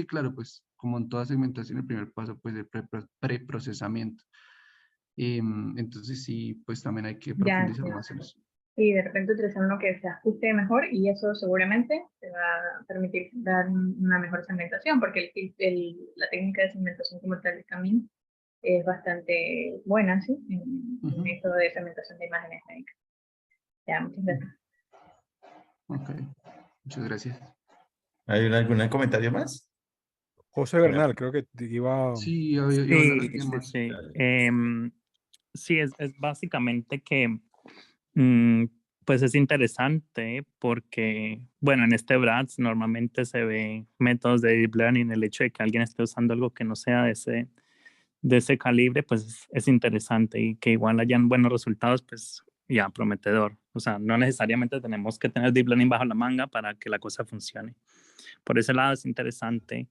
claro, pues como en toda segmentación, el primer paso pues es el preprocesamiento. Entonces sí, pues también hay que Ya, profundizar más en eso. y de repente utilizar uno que se ajuste mejor, y eso seguramente te va a permitir dar una mejor segmentación, porque la técnica de segmentación como tal de Camín es bastante buena, ¿sí? En esto de segmentación de imágenes médicas. Ya, muchas gracias. Ok, muchas gracias. ¿Hay algún comentario más? José Bernal, creo que iba... Sí, iba a hablar alguien más. Sí. Sí, es básicamente que pues es interesante porque, bueno, en este BRATS normalmente se ve métodos de deep learning, el hecho de que alguien esté usando algo que no sea de ese calibre, pues es interesante, y que igual hayan buenos resultados, pues ya, prometedor. O sea, no necesariamente tenemos que tener deep learning bajo la manga para que la cosa funcione. Por ese lado es interesante.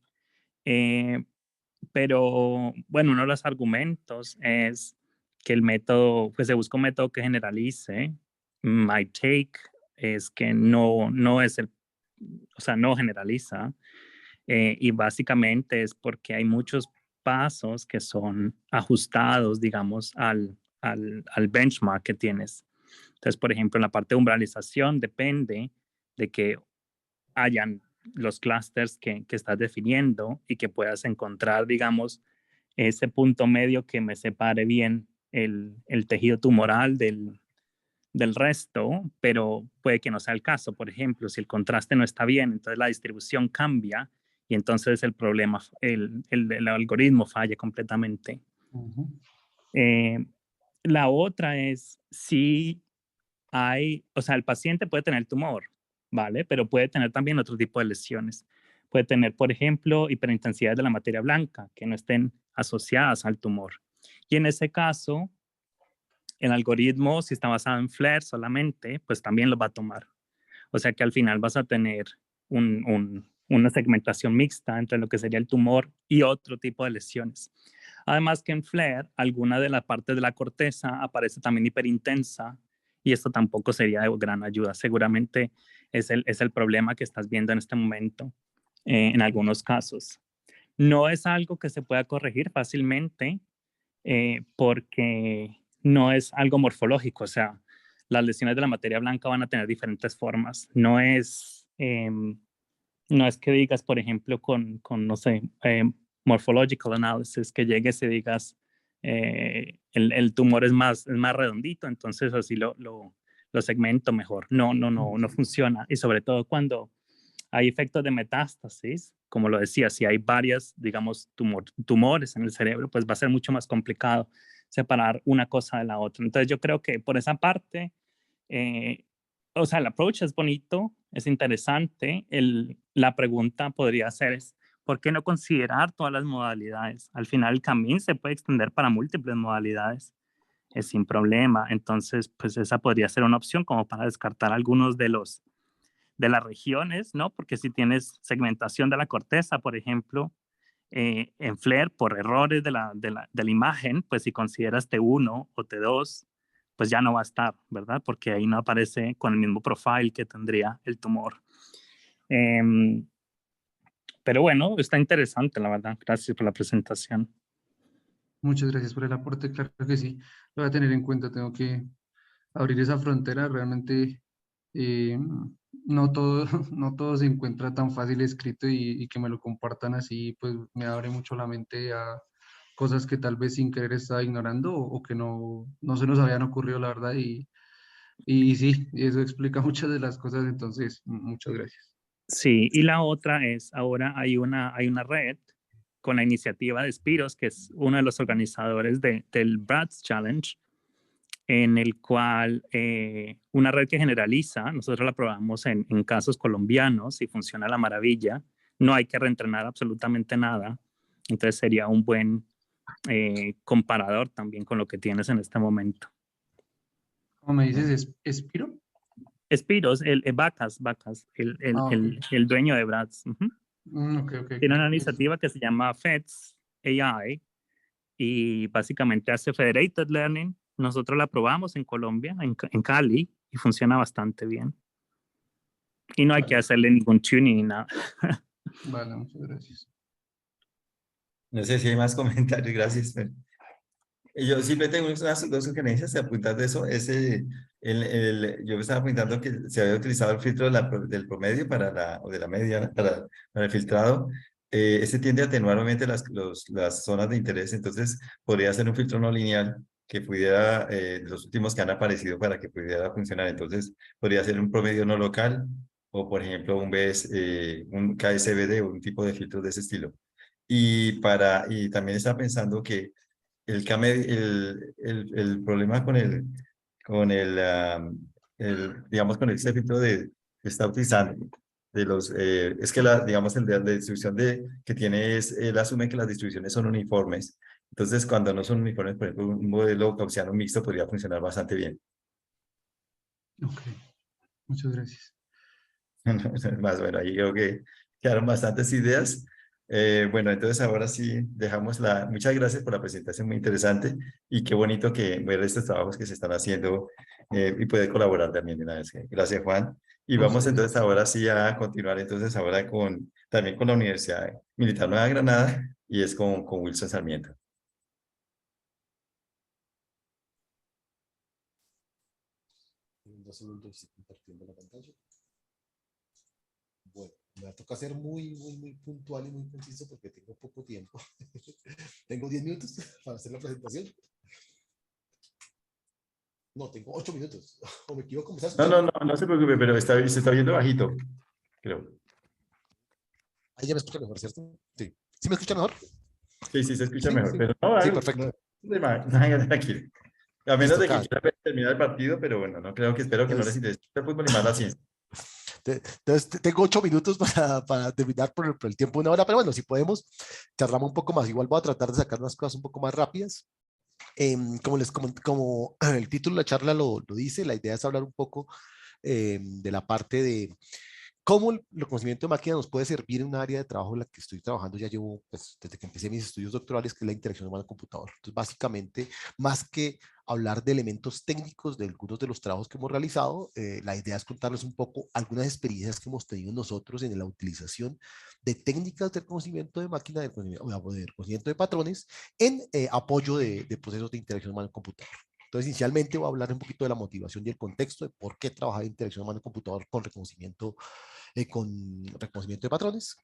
Pero bueno, uno de los argumentos es que el método, pues se busca un método que generalice. My take es que no es o sea, no generaliza. Y básicamente es porque hay muchos pasos que son ajustados, digamos, al benchmark que tienes. Entonces, por ejemplo, en la parte de umbralización depende de que hayan los clusters que estás definiendo y que puedas encontrar, digamos, ese punto medio que me separe bien el tejido tumoral del resto, pero puede que no sea el caso. Por ejemplo, si el contraste no está bien, entonces la distribución cambia y entonces el problema, el algoritmo falla completamente. La otra es si hay, o sea, el paciente puede tener tumor, ¿vale? Pero puede tener también otro tipo de lesiones. Puede tener, por ejemplo, hiperintensidad de la materia blanca, que no estén asociadas al tumor. Y en ese caso, el algoritmo, si está basado en FLAIR solamente, pues también lo va a tomar. O sea que al final vas a tener una segmentación mixta entre lo que sería el tumor y otro tipo de lesiones. Además que en FLAIR, alguna de las partes de la corteza aparece también hiperintensa, y esto tampoco sería de gran ayuda. Seguramente es el problema que estás viendo en este momento en algunos casos. No es algo que se pueda corregir fácilmente porque no es algo morfológico. O sea, las lesiones de la materia blanca van a tener diferentes formas. No es que digas, por ejemplo, no sé, morphological analysis, que llegues y digas, el tumor es más redondito, entonces así lo segmento mejor. No funciona. Y sobre todo cuando hay efectos de metástasis, como lo decía, si hay varias, digamos, tumores en el cerebro, pues va a ser mucho más complicado separar una cosa de la otra. Entonces yo creo que por esa parte, o sea, el approach es bonito, es interesante. La pregunta podría ser es, ¿por qué no considerar todas las modalidades? Al final el camino se puede extender para múltiples modalidades, es sin problema. Entonces, pues esa podría ser una opción como para descartar algunos de las regiones, ¿no? Porque si tienes segmentación de la corteza, por ejemplo, en FLAIR, por errores de la imagen, pues si consideras T1 o T2, pues ya no va a estar, ¿verdad? Porque ahí no aparece con el mismo profile que tendría el tumor. Pero bueno, está interesante, la verdad. Gracias por la presentación. Muchas gracias por el aporte, claro que sí. Lo voy a tener en cuenta, tengo que abrir esa frontera. Realmente no todo, no todo se encuentra tan fácil escrito, y que me lo compartan así, pues me abre mucho la mente a cosas que tal vez sin querer estaba ignorando, o que no se nos habían ocurrido, la verdad, y sí, eso explica muchas de las cosas. Entonces, muchas gracias. Sí, y la otra es, ahora hay una red con la iniciativa de Spiros, que es uno de los organizadores del BRATS Challenge, en el cual una red que generaliza, nosotros la probamos en casos colombianos y funciona a la maravilla, no hay que reentrenar absolutamente nada, entonces sería un buen comparador también con lo que tienes en este momento. ¿Cómo me dices? ¿Espiro? Spiros, Vacas, el dueño de Bratz. Okay. Tiene una iniciativa que se llama FEDS AI y básicamente hace Federated Learning. Nosotros la probamos en Colombia, en Cali, y funciona bastante bien. Y no hay que hacerle ningún tuning ni nada. Vale, muchas gracias. No sé si hay más comentarios, gracias. Yo siempre tengo unas dos sugerencias de apuntar de eso. Yo me estaba apuntando que se había utilizado el filtro del promedio o de la media para el filtrado. Ese tiende a atenuar obviamente las zonas de interés, entonces podría ser un filtro no lineal que pudiera, los últimos que han aparecido para que pudiera funcionar. Entonces podría ser un promedio no local o por ejemplo un KSBD o un tipo de filtro de ese estilo. y también está pensando que el problema digamos, con ese filtro que está utilizando, es que digamos, la distribución que tiene él asume que las distribuciones son uniformes. Entonces, cuando no son uniformes, por ejemplo, un modelo gaussiano mixto podría funcionar bastante bien. Ok, muchas gracias. Más bueno, ahí creo que quedaron bastantes ideas. Bueno, entonces ahora sí dejamos Muchas gracias por la presentación, muy interesante y qué bonito que ver estos trabajos que se están haciendo y poder colaborar también de una vez. Gracias, Juan. Y vamos Ustedes. entonces ahora sí a continuar entonces ahora también con la Universidad Militar Nueva Granada y es con Wilson Sarmiento. En 2 segundos estoy compartiendo la pantalla. Bueno, me toca ser muy puntual y muy conciso porque tengo poco tiempo. Tengo 10 minutos para hacer la presentación. No, tengo 8 minutos. O me equivoco, ¿me estás escuchando? No se preocupe, pero se está viendo bajito, creo. Ahí ya me escucha mejor, ¿cierto? Sí. ¿Sí me escucha mejor? Sí, se escucha Sí, mejor, sí. pero no, Sí, perfecto. tranquilo. A menos Listo, de que acá. quiera terminar el partido, pero bueno, espero que no les Entonces, interese el fútbol ni más la ciencia. tengo 8 minutos para terminar por el tiempo de 1 hora, pero bueno, si podemos, charlamos un poco más. Igual voy a tratar de sacar unas cosas un poco más rápidas. Como el título de la charla lo dice, la idea es hablar un poco de la parte de cómo el conocimiento de máquina nos puede servir en un área de trabajo en la que estoy trabajando. Ya llevo, pues, desde que empecé mis estudios doctorales, que es la interacción humano-computador. Entonces, básicamente, más que hablar de elementos técnicos de algunos de los trabajos que hemos realizado, la idea es contarles un poco algunas experiencias que hemos tenido nosotros en la utilización de técnicas del conocimiento de máquina, del conocimiento de patrones, en apoyo de procesos de interacción humano-computador. Entonces, inicialmente voy a hablar un poquito de la motivación y el contexto de por qué trabajar en interacción humano-computador con reconocimiento de patrones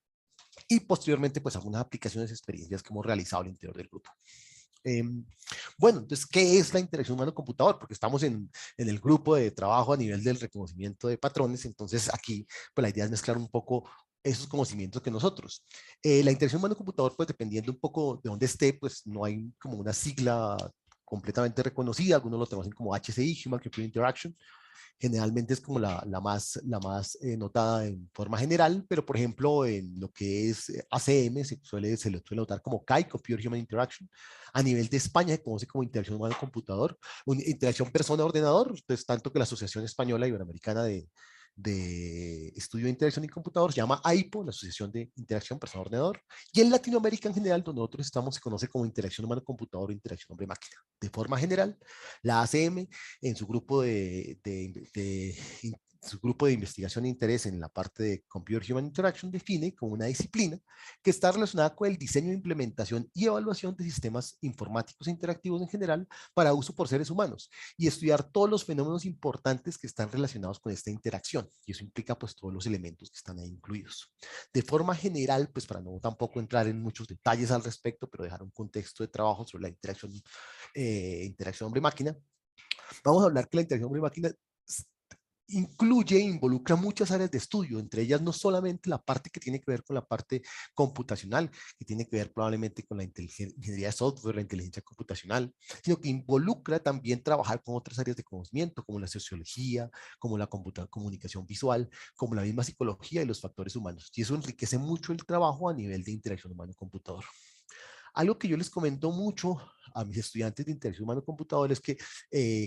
y posteriormente pues algunas aplicaciones, experiencias que hemos realizado al interior del grupo. Bueno, entonces, ¿qué es la interacción humano-computador? Porque estamos en el grupo de trabajo a nivel del reconocimiento de patrones, entonces aquí pues la idea es mezclar un poco esos conocimientos que nosotros. La interacción humano-computador, pues dependiendo un poco de dónde esté, pues no hay como una sigla completamente reconocida, algunos lo conocen como HCI, Human Computer Interaction, generalmente es como la más notada en forma general, pero por ejemplo en lo que es ACM se le suele notar como CAI, Computer Human Interaction. A nivel de España se conoce como interacción humano-computador, interacción persona-ordenador, entonces tanto que la Asociación Española Iberoamericana de Estudio de Interacción y Computador se llama AIPO, la Asociación de Interacción Persona-Ordenador, y en Latinoamérica en general, donde nosotros estamos, se conoce como interacción humano-computador o interacción hombre-máquina. De forma general, la ACM en su grupo su grupo de investigación e interés en la parte de Computer Human Interaction define como una disciplina que está relacionada con el diseño, implementación y evaluación de sistemas informáticos e interactivos en general para uso por seres humanos y estudiar todos los fenómenos importantes que están relacionados con esta interacción. Y eso implica pues todos los elementos que están ahí incluidos. De forma general, pues para no tampoco entrar en muchos detalles al respecto, pero dejar un contexto de trabajo sobre la interacción hombre-máquina, vamos a hablar que la interacción hombre-máquina involucra muchas áreas de estudio, entre ellas no solamente la parte que tiene que ver con la parte computacional, que tiene que ver probablemente con la ingeniería de software, la inteligencia computacional, sino que involucra también trabajar con otras áreas de conocimiento, como la sociología, como la comunicación visual, como la misma psicología y los factores humanos. Y eso enriquece mucho el trabajo a nivel de interacción humano-computador. Algo que yo les comento mucho a mis estudiantes de interacción humano-computador es que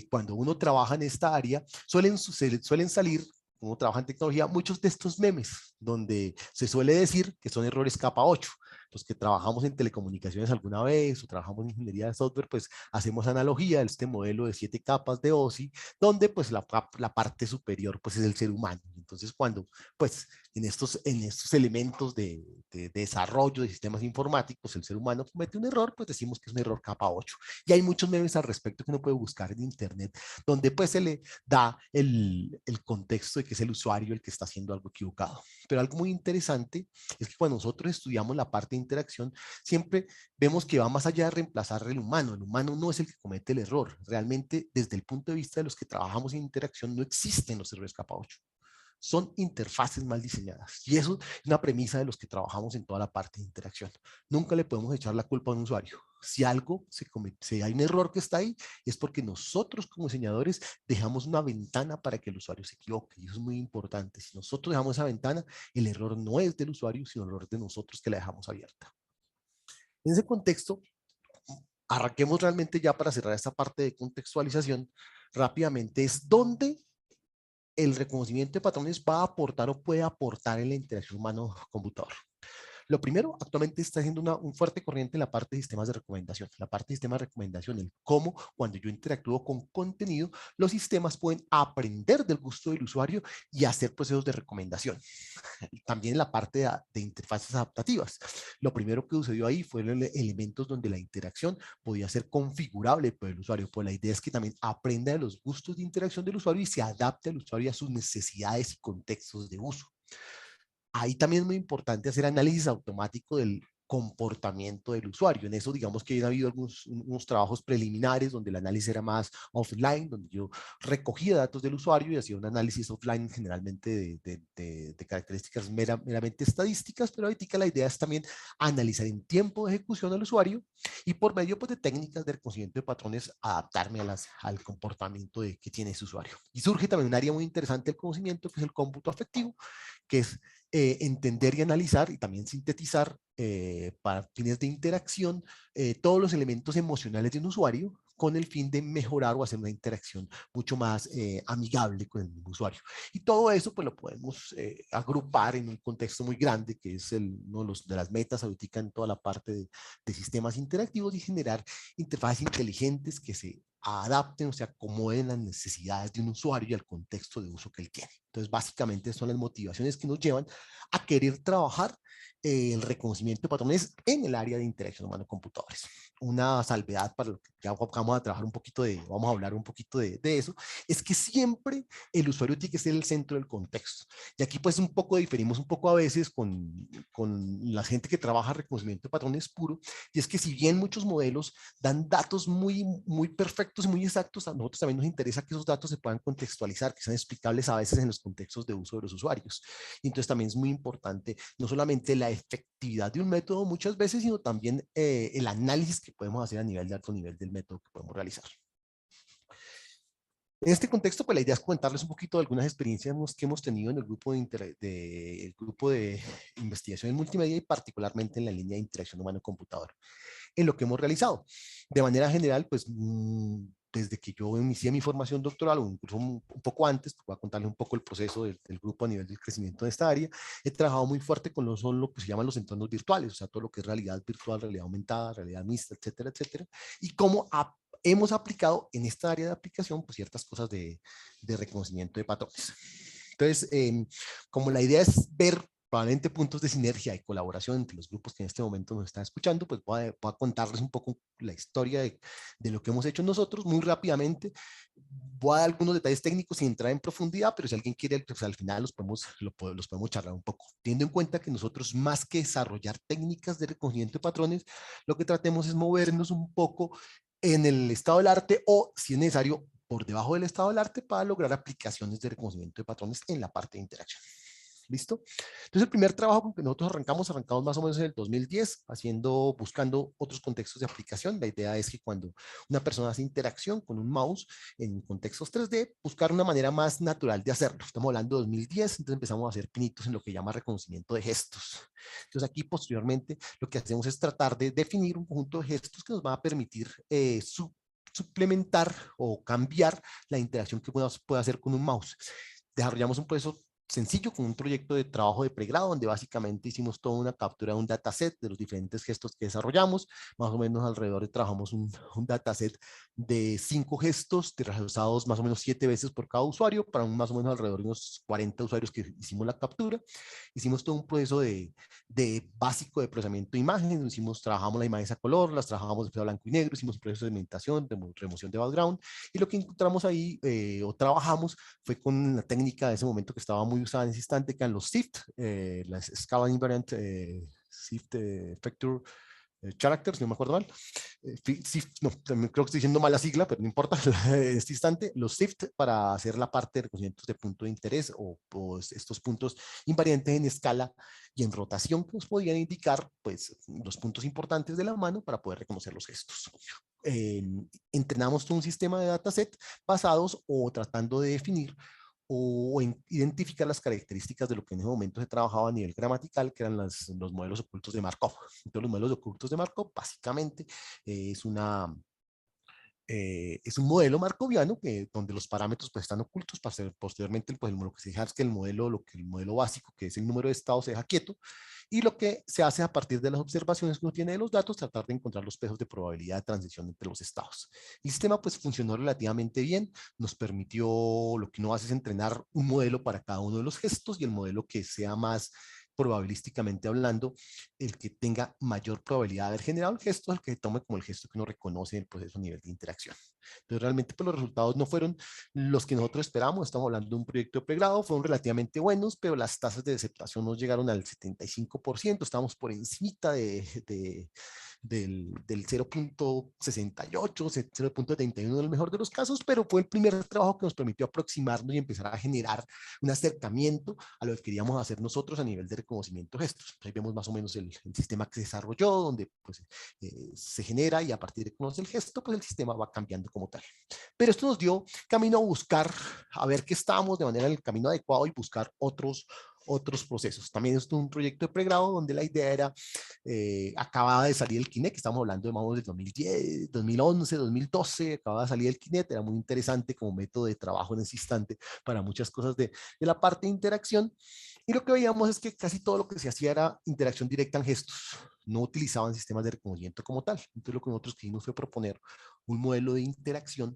cuando uno trabaja en esta área, suelen salir, uno trabaja en tecnología, muchos de estos memes, donde se suele decir que son errores capa 8. Los que trabajamos en telecomunicaciones alguna vez o trabajamos en ingeniería de software, pues hacemos analogía de este modelo de 7 capas de OSI, donde pues la parte superior pues es el ser humano. Entonces cuando pues en estos elementos de desarrollo de sistemas informáticos, el ser humano comete un error, pues decimos que es un error capa 8. Y hay muchos memes al respecto que uno puede buscar en internet, donde pues se le da el contexto de que es el usuario el que está haciendo algo equivocado. Pero algo muy interesante es que cuando nosotros estudiamos la parte de interacción, siempre vemos que va más allá de reemplazar el humano. El humano no es el que comete el error. Realmente, desde el punto de vista de los que trabajamos en interacción, no existen los errores capa 8. son interfaces mal diseñadas. Y eso es una premisa de los que trabajamos en toda la parte de interacción. Nunca le podemos echar la culpa a un usuario. Si algo si hay un error que está ahí, es porque nosotros como diseñadores dejamos una ventana para que el usuario se equivoque. Y eso es muy importante. Si nosotros dejamos esa ventana, el error no es del usuario, sino el error de nosotros que la dejamos abierta. En ese contexto, arranquemos realmente ya para cerrar esta parte de contextualización rápidamente, es donde el reconocimiento de patrones va a aportar o puede aportar en la interacción humano-computador. Lo primero, actualmente está haciendo un fuerte corriente en la parte de sistemas de recomendación. La parte de sistemas de recomendación, el cómo cuando yo interactúo con contenido, los sistemas pueden aprender del gusto del usuario y hacer procesos de recomendación. También la parte de interfaces adaptativas. Lo primero que sucedió ahí fue elementos donde la interacción podía ser configurable por el usuario. Pues la idea es que también aprenda de los gustos de interacción del usuario y se adapte al usuario a sus necesidades y contextos de uso. Ahí también es muy importante hacer análisis automático del comportamiento del usuario. En eso, digamos que ha habido unos trabajos preliminares donde el análisis era más offline, donde yo recogía datos del usuario y hacía un análisis offline generalmente de características meramente estadísticas, pero ahorita la idea es también analizar en tiempo de ejecución al usuario y por medio pues, de técnicas de reconocimiento de patrones adaptarme al comportamiento que tiene ese usuario. Y surge también un área muy interesante del conocimiento que es el cómputo afectivo, que es entender y analizar y también sintetizar para fines de interacción todos los elementos emocionales de un usuario con el fin de mejorar o hacer una interacción mucho más amigable con el mismo usuario. Y todo eso pues lo podemos agrupar en un contexto muy grande que es uno de las metas ahorita en toda la parte de sistemas interactivos y generar interfaces inteligentes que se adapten o se acomoden las necesidades de un usuario y al contexto de uso que él tiene. Entonces, básicamente son las motivaciones que nos llevan a querer trabajar el reconocimiento de patrones en el área de interacción humano-computadores. Una salvedad para lo que ya vamos a trabajar un poquito vamos a hablar un poquito de eso, es que siempre el usuario tiene que ser el centro del contexto. Y aquí pues diferimos un poco a veces con la gente que trabaja reconocimiento de patrones puro, y es que si bien muchos modelos dan datos muy perfectos y muy exactos, a nosotros también nos interesa que esos datos se puedan contextualizar, que sean explicables a veces en los contextos de uso de los usuarios. Y entonces también es muy importante no solamente la efectividad de un método muchas veces, sino también el análisis que podemos hacer a nivel de alto nivel del método que podemos realizar. En este contexto, pues la idea es comentarles un poquito de algunas experiencias que hemos tenido en el grupo el grupo de investigación en multimedia y particularmente en la línea de interacción humano-computador, en lo que hemos realizado. De manera general, pues desde que yo inicié mi formación doctoral, o incluso un poco antes, pues voy a contarles un poco el proceso del grupo a nivel del crecimiento de esta área. He trabajado muy fuerte con lo que se llaman los entornos virtuales, o sea, todo lo que es realidad virtual, realidad aumentada, realidad mixta, etcétera, etcétera, y cómo hemos aplicado en esta área de aplicación pues, ciertas cosas de reconocimiento de patrones. Entonces, como la idea es ver probablemente puntos de sinergia y colaboración entre los grupos que en este momento nos están escuchando, pues voy a contarles un poco la historia de lo que hemos hecho nosotros muy rápidamente. Voy a dar algunos detalles técnicos sin entrar en profundidad, pero si alguien quiere, pues al final los podemos charlar un poco. Teniendo en cuenta que nosotros, más que desarrollar técnicas de reconocimiento de patrones, lo que tratemos es movernos un poco en el estado del arte o, si es necesario, por debajo del estado del arte para lograr aplicaciones de reconocimiento de patrones en la parte de interacción. ¿Listo? Entonces el primer trabajo con que nosotros arrancamos más o menos en el 2010, buscando otros contextos de aplicación. La idea es que cuando una persona hace interacción con un mouse en contextos 3D, buscar una manera más natural de hacerlo. Estamos hablando de 2010, entonces empezamos a hacer pinitos en lo que llama reconocimiento de gestos. Entonces aquí posteriormente lo que hacemos es tratar de definir un conjunto de gestos que nos va a permitir suplementar o cambiar la interacción que uno puede hacer con un mouse. Desarrollamos un proceso sencillo con un proyecto de trabajo de pregrado donde básicamente hicimos toda una captura de un dataset de los diferentes gestos que desarrollamos. Más o menos alrededor trabajamos un dataset de 5 gestos realizados más o menos 7 veces por cada usuario para más o menos alrededor de unos 40 usuarios que hicimos la captura. Hicimos todo un proceso de básico de procesamiento de imágenes, trabajamos las imágenes a color, las trabajamos de blanco y negro, hicimos un proceso de segmentación, de remoción de background, y lo que encontramos ahí o trabajamos fue con la técnica de ese momento que estaba muy usada en ese instante, que eran los SIFT, las Scala Invariant SIFT Factor characters, no me acuerdo mal. No, también creo que estoy diciendo mal la sigla, pero no importa, en este instante, los SIFT para hacer la parte de reconocimiento de punto de interés o estos puntos invariantes en escala y en rotación que nos podían indicar pues, los puntos importantes de la mano para poder reconocer los gestos. Entrenamos todo un sistema de dataset basados o tratando de definir o identificar las características de lo que en ese momento se trabajaba a nivel gramatical, que eran los modelos ocultos de Markov. Entonces, los modelos ocultos de Markov básicamente es un modelo markoviano donde los parámetros pues, están ocultos para ser posteriormente pues, lo que se deja es que el modelo básico, que es el número de estados, se deja quieto, y lo que se hace a partir de las observaciones que uno tiene de los datos, tratar de encontrar los pesos de probabilidad de transición entre los estados. El sistema pues funcionó relativamente bien, nos permitió, lo que uno hace es entrenar un modelo para cada uno de los gestos y el modelo que sea más probabilísticamente hablando, el que tenga mayor probabilidad de haber generado el gesto, el que tome como el gesto que uno reconoce en el proceso a nivel de interacción. Entonces realmente pues, los resultados no fueron los que nosotros esperábamos, estamos hablando de un proyecto de pregrado, fueron relativamente buenos, pero las tasas de aceptación nos llegaron al 75%, estábamos por encima del 0.68, 0.31 en el mejor de los casos, pero fue el primer trabajo que nos permitió aproximarnos y empezar a generar un acercamiento a lo que queríamos hacer nosotros a nivel de reconocimiento de gestos. Ahí vemos más o menos el sistema que se desarrolló, donde pues, se genera y a partir de conocer el gesto, pues el sistema va cambiando como tal. Pero esto nos dio camino a buscar, a ver que estábamos de manera en el camino adecuado y buscar otros procesos. También es un proyecto de pregrado donde la idea era, acababa de salir el Kinect, estamos hablando de más o menos de 2010, 2011, 2012, acababa de salir el Kinect, era muy interesante como método de trabajo en ese instante para muchas cosas de la parte de interacción. Y lo que veíamos es que casi todo lo que se hacía era interacción directa en gestos, no utilizaban sistemas de reconocimiento como tal. Entonces lo que nosotros quisimos fue proponer un modelo de interacción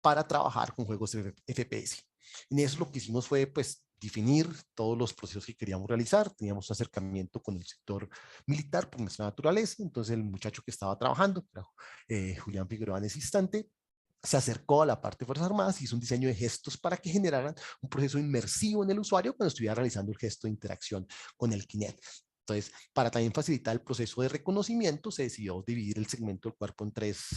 para trabajar con juegos FPS. En eso lo que hicimos fue pues definir todos los procesos que queríamos realizar, teníamos un acercamiento con el sector militar por nuestra naturaleza, entonces el muchacho que estaba trabajando, Julián Figueroa en ese instante, se acercó a la parte de Fuerzas Armadas y hizo un diseño de gestos para que generaran un proceso inmersivo en el usuario cuando estuviera realizando el gesto de interacción con el Kinect. Entonces, para también facilitar el proceso de reconocimiento, se decidió dividir el segmento del cuerpo en tres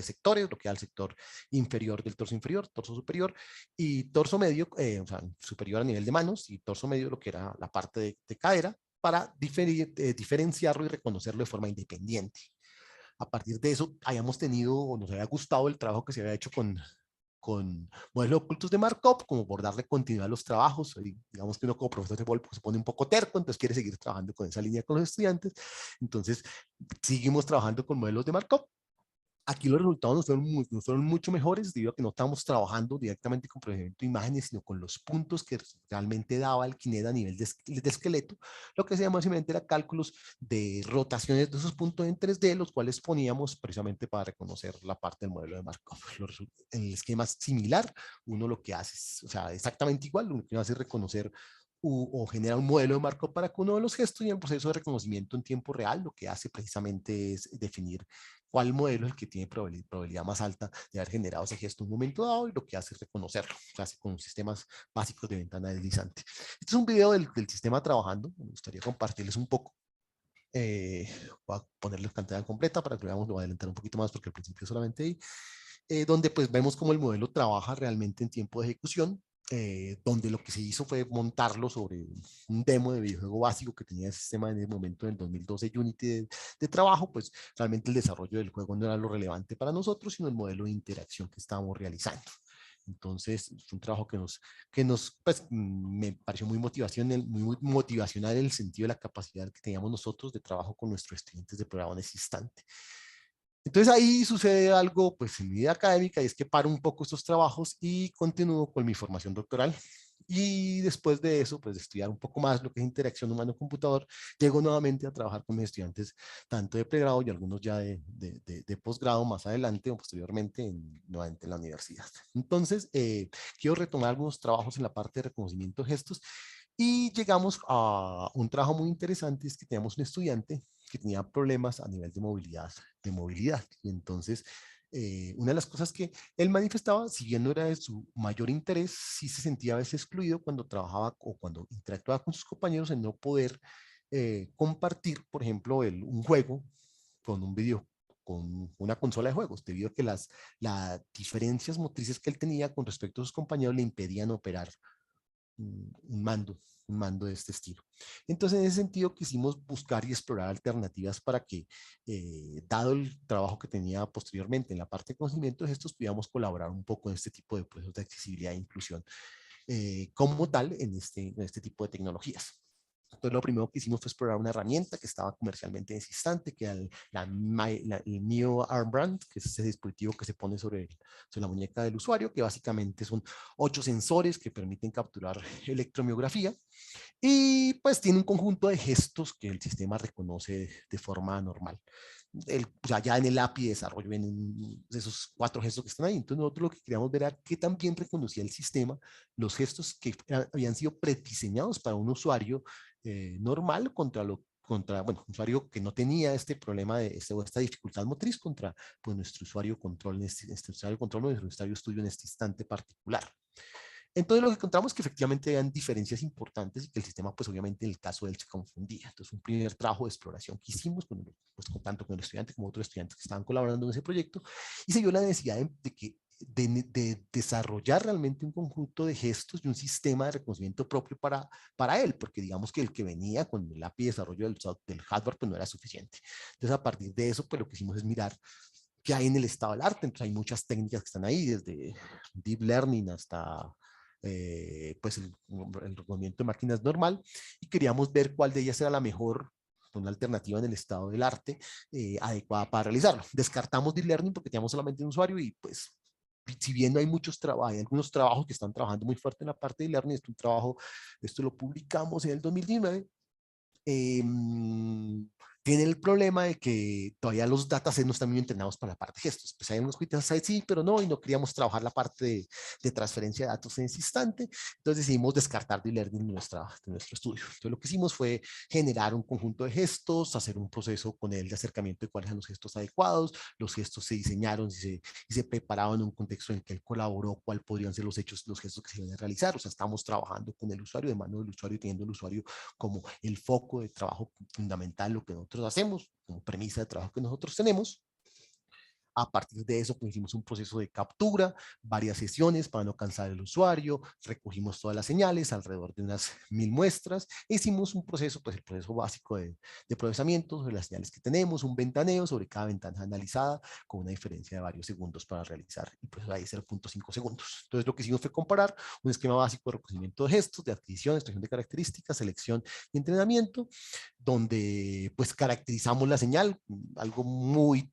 sectores, lo que era el sector inferior del torso inferior, torso superior y torso medio, o sea, superior a nivel de manos y torso medio, lo que era la parte de cadera, para diferenciarlo y reconocerlo de forma independiente. A partir de eso, hayamos tenido o nos había gustado el trabajo que se había hecho con modelos ocultos de Markov, como por darle continuidad a los trabajos. Y digamos que uno como profesor de Volpo se pone un poco terco, entonces quiere seguir trabajando con esa línea con los estudiantes. Entonces, seguimos trabajando con modelos de Markov. Aquí los resultados nos fueron mucho mejores debido a que no estamos trabajando directamente con procesamiento de imágenes, sino con los puntos que realmente daba el Kinect a nivel de esqueleto. Lo que se llama simplemente era cálculos de rotaciones de esos puntos en 3D, los cuales poníamos precisamente para reconocer la parte del modelo de Markov. En el esquema es similar, uno lo que hace es, o sea, exactamente igual, lo que hace es reconocer o genera un modelo de Markov para cada uno de los gestos y en el proceso de reconocimiento en tiempo real lo que hace precisamente es definir cuál modelo es el que tiene probabilidad más alta de haber generado ese gesto en un momento dado y lo que hace es reconocerlo, lo hace con sistemas básicos de ventana deslizante. Este es un video del sistema trabajando, me gustaría compartirles un poco. Voy a ponerles pantalla completa para que lo veamos, lo voy a adelantar un poquito más porque al principio solamente ahí, donde pues vemos cómo el modelo trabaja realmente en tiempo de ejecución. Donde lo que se hizo fue montarlo sobre un demo de videojuego básico que tenía el sistema en el momento del 2012 Unity de trabajo, pues realmente el desarrollo del juego no era lo relevante para nosotros, sino el modelo de interacción que estábamos realizando. Entonces, fue un trabajo pues, me pareció muy motivacional en el sentido de la capacidad que teníamos nosotros de trabajo con nuestros estudiantes de programa en ese instante. Entonces ahí sucede algo pues en mi vida académica y es que paro un poco estos trabajos y continúo con mi formación doctoral. Y después de eso, pues de estudiar un poco más lo que es interacción humano-computador, llego nuevamente a trabajar con mis estudiantes, tanto de pregrado y algunos ya de posgrado más adelante o posteriormente nuevamente en la universidad. Entonces, quiero retomar algunos trabajos en la parte de reconocimiento de gestos y llegamos a un trabajo muy interesante, es que teníamos un estudiante que tenía problemas a nivel de movilidad. Y entonces, una de las cosas que él manifestaba, si bien no era de su mayor interés, sí se sentía a veces excluido cuando trabajaba o cuando interactuaba con sus compañeros en no poder compartir, por ejemplo, un juego con un video, con una consola de juegos, debido a que las diferencias motrices que él tenía con respecto a sus compañeros le impedían operar un mando de este estilo. Entonces, en ese sentido, quisimos buscar y explorar alternativas para que, dado el trabajo que tenía posteriormente en la parte de conocimiento de gestos, pudiéramos colaborar un poco en este tipo de procesos de accesibilidad e inclusión como tal en este tipo de tecnologías. Entonces, lo primero que hicimos fue explorar una herramienta que estaba comercialmente existente, que era el Mio Armband, que es ese dispositivo que se pone sobre la muñeca del usuario, que básicamente son 8 sensores que permiten capturar electromiografía y pues tiene un conjunto de gestos que el sistema reconoce de forma normal. O sea, ya en el API de desarrollo vienen esos 4 gestos que están ahí. Entonces nosotros lo que queríamos ver era qué tan bien reconocía el sistema los gestos que habían sido prediseñados para un usuario normal contra, bueno, un usuario que no tenía este problema de esta dificultad motriz contra pues, nuestro usuario control, este usuario control, nuestro usuario estudio en este instante particular. Entonces lo que encontramos es que efectivamente habían diferencias importantes y que el sistema, pues obviamente en el caso de él se confundía. Entonces un primer trabajo de exploración que hicimos, tanto con el estudiante como otros estudiantes que estaban colaborando en ese proyecto, y se vio la necesidad de desarrollar realmente un conjunto de gestos y un sistema de reconocimiento propio para él, porque digamos que el que venía con el API de desarrollo del hardware pues no era suficiente. Entonces a partir de eso, pues lo que hicimos es mirar qué hay en el estado del arte. Entonces hay muchas técnicas que están ahí, desde deep learning hasta pues el reconocimiento de máquinas normal, y queríamos ver cuál de ellas era la mejor, una alternativa en el estado del arte adecuada para realizarlo. Descartamos deep learning porque teníamos solamente un usuario y pues si bien no hay muchos trabajos, hay algunos trabajos que están trabajando muy fuerte en la parte de learning, esto lo publicamos en el 2019, tiene el problema de que todavía los datasets no están muy entrenados para la parte de gestos. Pues hay unos datasets sí, pero no, y no queríamos trabajar la parte de transferencia de datos en ese instante. Entonces decidimos descartar deep learning de nuestro estudio. Entonces lo que hicimos fue generar un conjunto de gestos, hacer un proceso con él de acercamiento de cuáles son los gestos adecuados. Los gestos se diseñaron y se preparaban en un contexto en el que él colaboró, cuál podrían ser los gestos que se iban a realizar. O sea, estamos trabajando con el usuario, de mano del usuario, teniendo el usuario como el foco de trabajo fundamental, lo que nosotros hacemos, como premisa de trabajo que nosotros tenemos. A partir de eso, pues hicimos un proceso de captura, varias sesiones para no cansar al usuario, recogimos todas las señales, alrededor de unas 1000 muestras, e hicimos un proceso, pues el proceso básico de procesamiento sobre las señales que tenemos, un ventaneo sobre cada ventana analizada, con una diferencia de varios segundos para realizar, y pues ahí 0.5 segundos. Entonces lo que hicimos fue comparar un esquema básico de reconocimiento de gestos, de adquisición, extracción de características, selección y entrenamiento, donde pues caracterizamos la señal, algo muy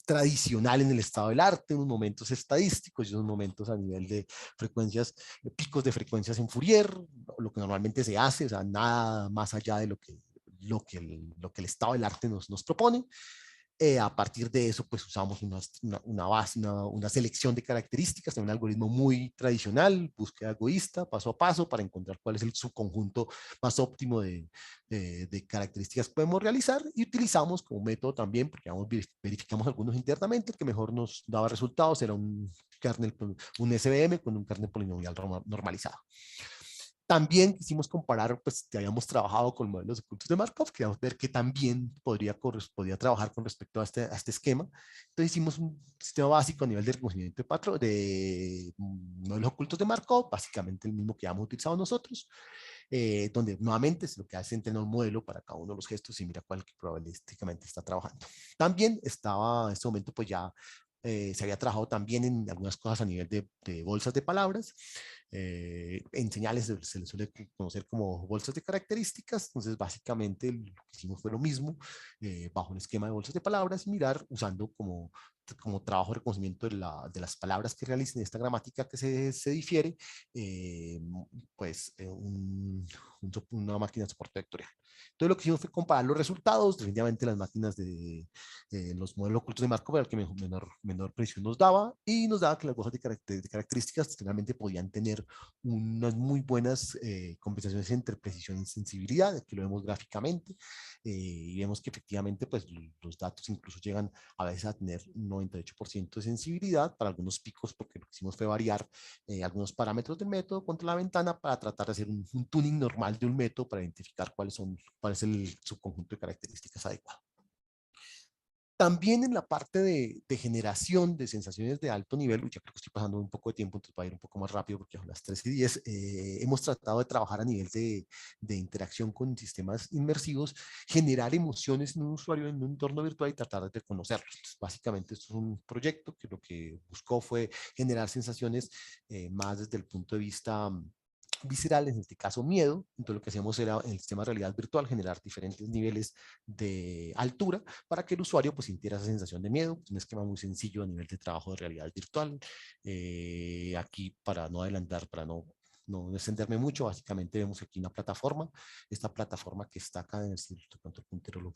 tradicional en el estado del arte, unos momentos estadísticos y unos momentos a nivel de frecuencias, picos de frecuencias en Fourier, lo que normalmente se hace, o sea, nada más allá de lo que el estado del arte nos propone. A partir de eso, pues usamos una selección de características, un algoritmo muy tradicional, búsqueda egoísta, paso a paso, para encontrar cuál es el subconjunto más óptimo de características que podemos realizar, y utilizamos como método también, porque verificamos algunos internamente, el que mejor nos daba resultados era un SVM con un kernel polinomial normalizado. También quisimos comparar, pues que habíamos trabajado con modelos ocultos de Markov, queríamos ver qué también podía trabajar con respecto a este esquema. Entonces hicimos un sistema básico a nivel de reconocimiento de modelos ocultos de Markov, básicamente el mismo que habíamos utilizado nosotros, donde nuevamente lo que hace es entrenar un modelo para cada uno de los gestos y mira cuál que probabilísticamente está trabajando. También estaba en este momento pues ya se había trabajado también en algunas cosas a nivel de bolsas de palabras. En señales se les suele conocer como bolsas de características. Entonces básicamente lo que hicimos fue lo mismo, bajo un esquema de bolsas de palabras, mirar usando como trabajo de reconocimiento de las palabras que realicen esta gramática que se difiere, pues una máquina de soporte vectorial. Entonces lo que hicimos fue comparar los resultados. Definitivamente las máquinas de los modelos ocultos de Markov era el que menor precisión nos daba, y nos daba que las bolsas de características realmente podían tener unas muy buenas compensaciones entre precisión y sensibilidad. Aquí lo vemos gráficamente, y vemos que efectivamente pues los datos incluso llegan a veces a tener un 98% de sensibilidad para algunos picos, porque lo que hicimos fue variar algunos parámetros del método contra la ventana para tratar de hacer un tuning normal de un método para identificar cuál es el subconjunto de características adecuado. También en la parte de generación de sensaciones de alto nivel, ya creo que estoy pasando un poco de tiempo, entonces va a ir un poco más rápido porque son las 3:10, hemos tratado de trabajar a nivel de interacción con sistemas inmersivos, generar emociones en un usuario en un entorno virtual y tratar de conocerlos. Entonces, básicamente esto es un proyecto que lo que buscó fue generar sensaciones más desde el punto de vista visceral, en este caso miedo. Entonces lo que hacíamos era en el sistema de realidad virtual generar diferentes niveles de altura para que el usuario pues sintiera esa sensación de miedo. Un esquema muy sencillo a nivel de trabajo de realidad virtual. Aquí para no adelantar, para no extenderme mucho, básicamente vemos aquí una plataforma. Esta plataforma que está acá, en el puntero lo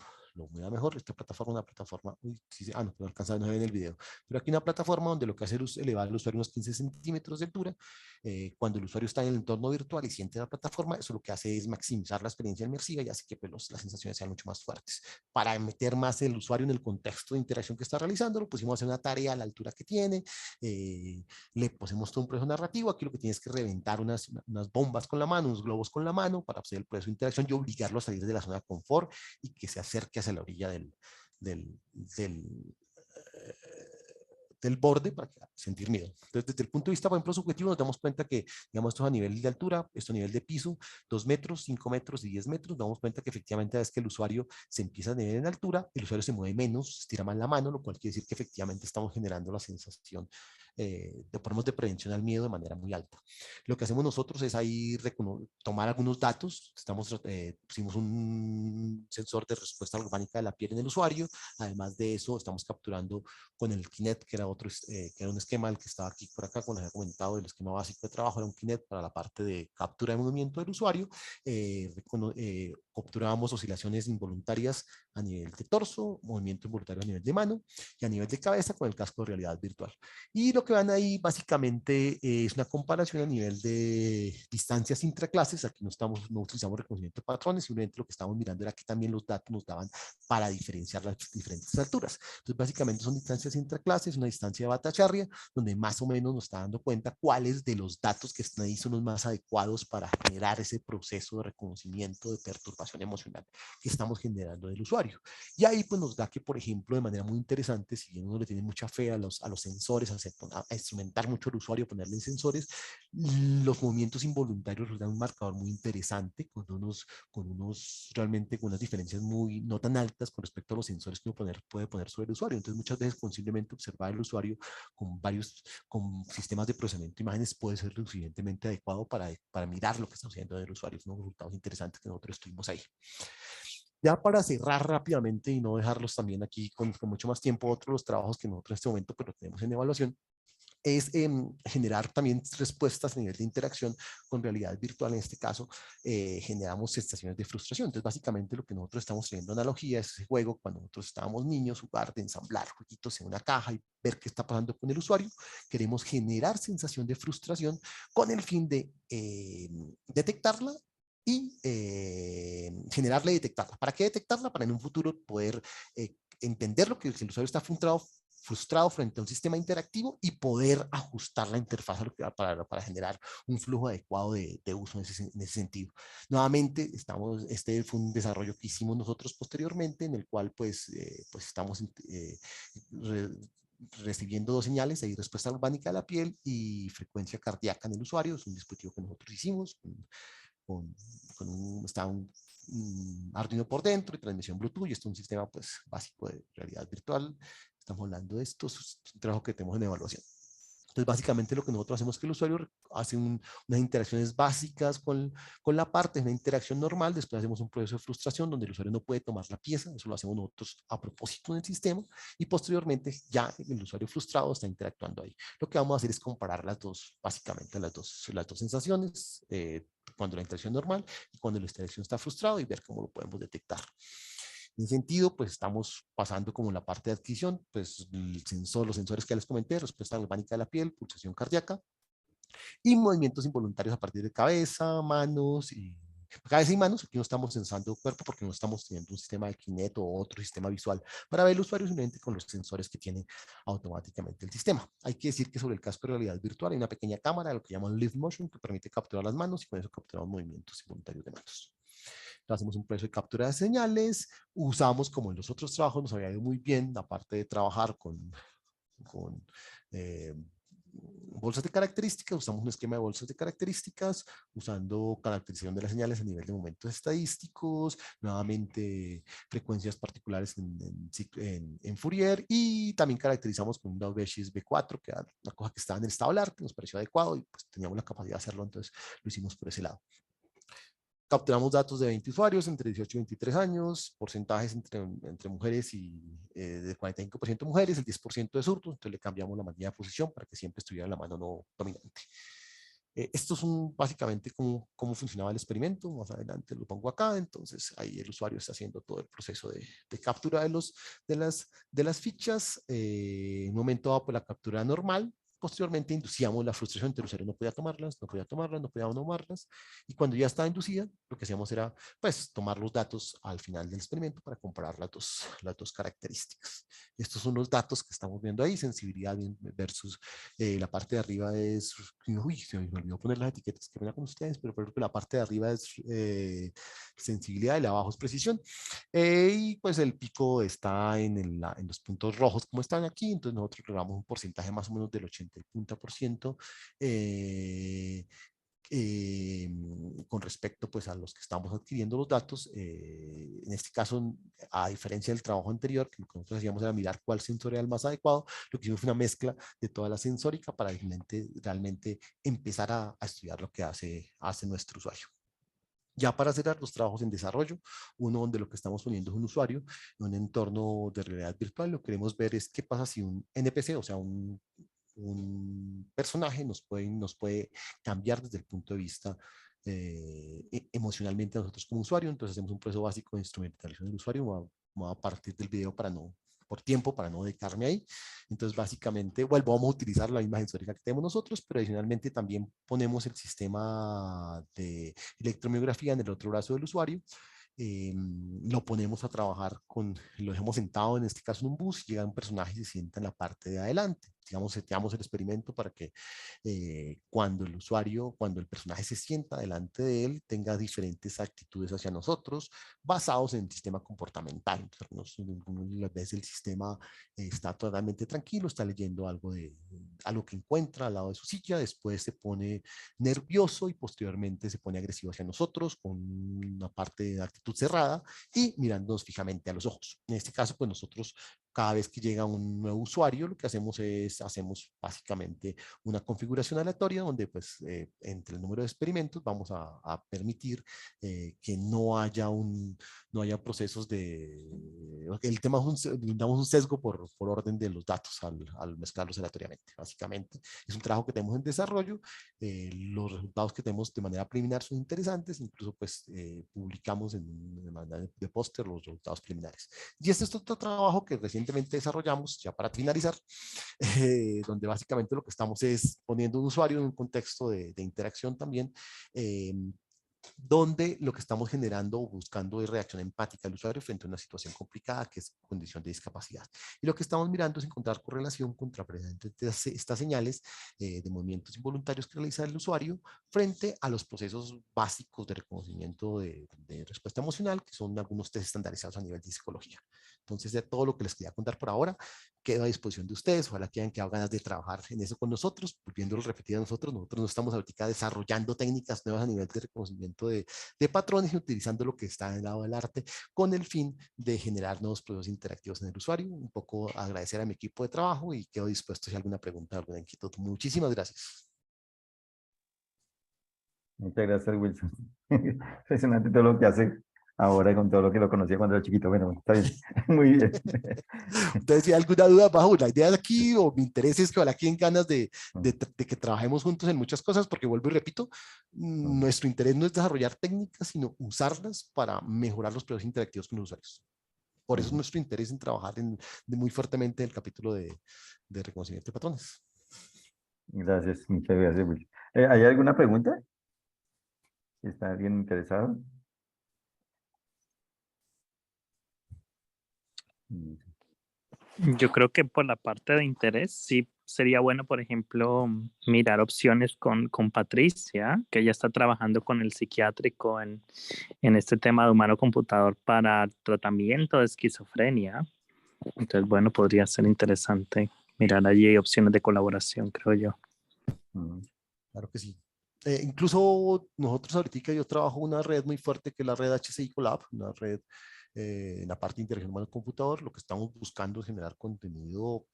mueva mejor. Esta plataforma, una plataforma, uy, sí, no alcanza, no se ve en el video, pero aquí una plataforma donde lo que hace es elevar al usuario unos 15 centímetros de altura. Cuando el usuario está en el entorno virtual y siente la plataforma, eso lo que hace es maximizar la experiencia inmersiva y hace que pues, las sensaciones sean mucho más fuertes. Para meter más el usuario en el contexto de interacción que está realizando, lo pusimos a hacer una tarea a la altura que tiene, le pusimos todo un proceso narrativo. Aquí lo que tienes que reventar unas bombas con la mano, unos globos con la mano para hacer el proceso de interacción y obligarlo a salir de la zona de confort y que se acerque hacia la orilla del, del borde para sentir miedo. Entonces, desde el punto de vista, por ejemplo, subjetivo, nos damos cuenta que, digamos, esto a nivel de altura, esto a nivel de piso, 2 metros, 5 metros y 10 metros, nos damos cuenta que efectivamente es que el usuario se empieza a nivel en altura, el usuario se mueve menos, estira más la mano, lo cual quiere decir que efectivamente estamos generando la sensación de prevención al miedo de manera muy alta. Lo que hacemos nosotros es ahí tomar algunos datos. Pusimos un sensor de respuesta orgánica de la piel en el usuario. Además de eso, estamos capturando con el Kinect, que era que era un esquema el que estaba aquí por acá, como les había comentado, el esquema básico de trabajo era un Kinect para la parte de captura de movimiento del usuario. Capturábamos oscilaciones involuntarias a nivel de torso, movimiento involuntario a nivel de mano y a nivel de cabeza con el casco de realidad virtual. Y lo que van ahí básicamente es una comparación a nivel de distancias intraclases. Aquí no utilizamos reconocimiento de patrones, simplemente lo que estamos mirando era que también los datos nos daban para diferenciar las diferentes alturas. Entonces básicamente son distancias intraclases, una distancia de batacharria, donde más o menos nos está dando cuenta cuáles de los datos que están ahí son los más adecuados para generar ese proceso de reconocimiento de perturbación emocional que estamos generando del usuario. Y ahí pues nos da que, por ejemplo, de manera muy interesante, si bien uno le tiene mucha fe a los sensores, a instrumentar mucho al usuario, ponerle en sensores, los movimientos involuntarios nos dan un marcador muy interesante, con unas diferencias muy no tan altas con respecto a los sensores que uno puede poner sobre el usuario. Entonces muchas veces con simplemente observar el usuario con sistemas de procesamiento de imágenes puede ser lo suficientemente adecuado para mirar lo que está sucediendo del usuario. Son unos resultados interesantes que nosotros estuvimos ahí. Ya para cerrar rápidamente y no dejarlos también aquí con mucho más tiempo, otros de los trabajos que nosotros en este momento pues, lo tenemos en evaluación, es generar también respuestas a nivel de interacción con realidad virtual. En este caso, generamos sensaciones de frustración. Entonces, básicamente lo que nosotros estamos teniendo analogía es ese juego cuando nosotros estábamos niños, jugar de ensamblar jueguitos en una caja y ver qué está pasando con el usuario. Queremos generar sensación de frustración con el fin de detectarla y generarla y detectarla. ¿Para qué detectarla? Para en un futuro poder entender lo que el usuario está frustrado frente a un sistema interactivo y poder ajustar la interfaz para generar un flujo adecuado de uso en ese sentido. Nuevamente, este fue un desarrollo que hicimos nosotros posteriormente, en el cual pues estamos recibiendo 2 señales, hay respuesta orgánica de la piel y frecuencia cardíaca en el usuario. Es un dispositivo que nosotros hicimos está un Arduino por dentro y transmisión Bluetooth, y esto es un sistema pues básico de realidad virtual. Estamos hablando de esto, es un trabajo que tenemos en evaluación. Entonces, básicamente lo que nosotros hacemos es que el usuario hace unas interacciones básicas con la parte, una interacción normal, después hacemos un proceso de frustración donde el usuario no puede tomar la pieza, eso lo hacemos nosotros a propósito en el sistema, y posteriormente ya el usuario frustrado está interactuando ahí. Lo que vamos a hacer es comparar básicamente las dos sensaciones, cuando la interacción es normal y cuando la interacción está frustrado, y ver cómo lo podemos detectar. En ese sentido, pues estamos pasando como la parte de adquisición, pues los sensores que les comenté, respuesta galvánica de la piel, pulsación cardíaca y movimientos involuntarios a partir de cabeza, manos y manos. Aquí no estamos sensando cuerpo porque no estamos teniendo un sistema de Kinect o otro sistema visual para ver el usuario, simplemente con los sensores que tiene automáticamente el sistema. Hay que decir que sobre el casco de realidad virtual hay una pequeña cámara, lo que llaman Live Motion, que permite capturar las manos y con eso capturamos movimientos involuntarios de manos. hacemos un proceso de captura de señales, usamos, como en los otros trabajos nos había ido muy bien, aparte de trabajar con bolsas de características, usamos un esquema de bolsas de características, usando caracterización de las señales a nivel de momentos estadísticos, nuevamente frecuencias particulares en Fourier, y también caracterizamos con un Daubechies B4, que era una cosa que estaba en el estado del arte, nos pareció adecuado y pues teníamos la capacidad de hacerlo, entonces lo hicimos por ese lado. Capturamos datos de 20 usuarios entre 18 y 23 años, porcentajes entre mujeres y de 45% mujeres, el 10% de zurdos, entonces le cambiamos la manilla de posición para que siempre estuviera en la mano no dominante. Esto es básicamente cómo funcionaba el experimento. Más adelante lo pongo acá. Entonces ahí el usuario está haciendo todo el proceso de captura de las fichas. En un momento dado, pues la captura normal. Posteriormente inducíamos la frustración, el usuario no podía tomarlas, no podía tomarlas, y cuando ya estaba inducida, lo que hacíamos era pues tomar los datos al final del experimento para comparar las dos características. Estos son los datos que estamos viendo ahí, sensibilidad versus la parte de arriba es, uy, se me olvidó poner las etiquetas que venía con ustedes, pero creo que la parte de arriba es sensibilidad y la abajo es precisión. Y pues el pico está en los puntos rojos como están aquí, entonces nosotros logramos un porcentaje más o menos del 80%, con respecto pues a los que estamos adquiriendo los datos. En este caso, a diferencia del trabajo anterior, que lo que nosotros hacíamos era mirar cuál sensor era el más adecuado, lo que hicimos fue una mezcla de toda la sensórica para realmente empezar a estudiar lo que hace nuestro usuario. Ya para cerrar los trabajos en desarrollo, uno donde lo que estamos poniendo es un usuario en un entorno de realidad virtual. Lo que queremos ver es qué pasa si un NPC, o sea, un personaje nos puede cambiar desde el punto de vista emocionalmente a nosotros como usuario. Entonces hacemos un proceso básico de instrumentalización del usuario. Voy a partir del video por tiempo, para no dedicarme ahí. Entonces, básicamente, vamos a utilizar la misma sensórica que tenemos nosotros, pero adicionalmente también ponemos el sistema de electromiografía en el otro brazo del usuario. Lo ponemos a trabajar lo dejamos sentado, en este caso en un bus, y llega un personaje y se sienta en la parte de adelante. Digamos, seteamos el experimento para que cuando el personaje se sienta delante de él, tenga diferentes actitudes hacia nosotros, basados en el sistema comportamental. Entonces, algunas veces el sistema está totalmente tranquilo, está leyendo algo que encuentra al lado de su silla, después se pone nervioso y posteriormente se pone agresivo hacia nosotros con una parte de actitud cerrada y mirándonos fijamente a los ojos. En este caso, pues nosotros, cada vez que llega un nuevo usuario, lo que hacemos básicamente una configuración aleatoria donde pues entre el número de experimentos vamos a permitir que no haya procesos el tema damos un sesgo por orden de los datos al mezclarlos aleatoriamente. Básicamente es un trabajo que tenemos en desarrollo. Los resultados que tenemos de manera preliminar son interesantes, incluso pues publicamos de manera de póster los resultados preliminares. Y este es otro trabajo que recientemente desarrollamos, ya para finalizar, donde básicamente lo que estamos es poniendo un usuario en un contexto de interacción también, donde lo que estamos generando o buscando es reacción empática del usuario frente a una situación complicada que es condición de discapacidad. Y lo que estamos mirando es encontrar correlación contra estas señales de movimientos involuntarios que realiza el usuario frente a los procesos básicos de reconocimiento de respuesta emocional, que son algunos test estandarizados a nivel de psicología. Entonces, de todo lo que les quería contar por ahora, quedo a disposición de ustedes. Ojalá que hayan quedado ganas de trabajar en eso con nosotros, volviéndolo a repetir a nosotros. Nosotros no estamos ahorita desarrollando técnicas nuevas a nivel de reconocimiento de patrones y utilizando lo que está en el lado del arte con el fin de generar nuevos procesos interactivos en el usuario. Un poco agradecer a mi equipo de trabajo y quedo dispuesto si hay alguna pregunta, alguna inquietud. Muchísimas gracias. Muchas gracias, Wilson. Impresionante todo lo que hace ahora con todo lo que lo conocía cuando era chiquito. Bueno, está bien. Muy bien. Entonces, si hay alguna duda, bajo la idea de aquí o mi interés es que ojalá quien ganas de que trabajemos juntos en muchas cosas, porque vuelvo y repito, nuestro interés no es desarrollar técnicas, sino usarlas para mejorar los procesos interactivos con los usuarios. Por eso es nuestro interés en trabajar muy fuertemente en el capítulo de reconocimiento de patrones. Gracias, muchas gracias, Wilson. ¿Hay alguna pregunta? ¿Está alguien interesado? Yo creo que por la parte de interés, sí sería bueno, por ejemplo, mirar opciones con Patricia, que ella está trabajando con el psiquiátrico en este tema de humano-computador para tratamiento de esquizofrenia. Entonces, bueno, podría ser interesante mirar allí opciones de colaboración, creo yo. Claro que sí. Incluso nosotros ahorita yo trabajo una red muy fuerte que es la red HCI Collab, una red en la parte de interacción humano-computador. Lo que estamos buscando es generar contenido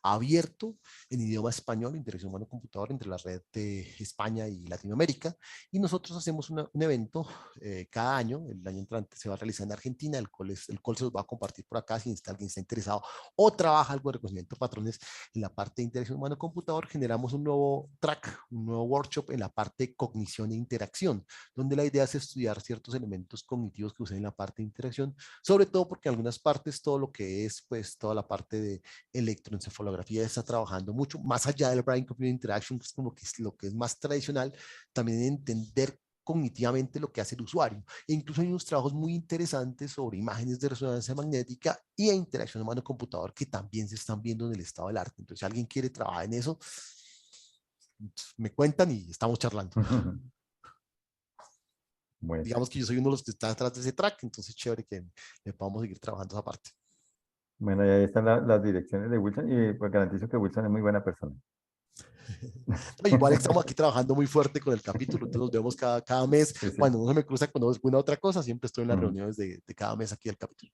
abierto en idioma español, interacción humano-computador entre la red de España y Latinoamérica. Y nosotros hacemos un evento cada año. El año entrante se va a realizar en Argentina, el cual se los va a compartir por acá si alguien está interesado o trabaja algo de reconocimiento de patrones en la parte de interacción humano-computador. Generamos un nuevo track, un nuevo workshop en la parte de cognición e interacción, donde la idea es estudiar ciertos elementos cognitivos que usan en la parte de interacción, sobre todo porque en algunas partes todo lo que es, pues, toda la parte de electroencefalografía está trabajando mucho, más allá del Brain Computer Interaction, que es como que es lo que es más tradicional, también entender cognitivamente lo que hace el usuario. E incluso hay unos trabajos muy interesantes sobre imágenes de resonancia magnética y interacción humano-computador que también se están viendo en el estado del arte. Entonces, si alguien quiere trabajar en eso, me cuentan y estamos charlando. Bueno. Digamos que yo soy uno de los que está detrás de ese track, entonces chévere que le podamos seguir trabajando esa parte. Bueno, y ahí están las direcciones de Wilson y pues garantizo que Wilson es muy buena persona. Igual estamos aquí trabajando muy fuerte con el capítulo, entonces nos vemos cada mes. Sí, sí. Cuando no se me cruza con alguna otra cosa, siempre estoy en las reuniones de cada mes aquí del capítulo.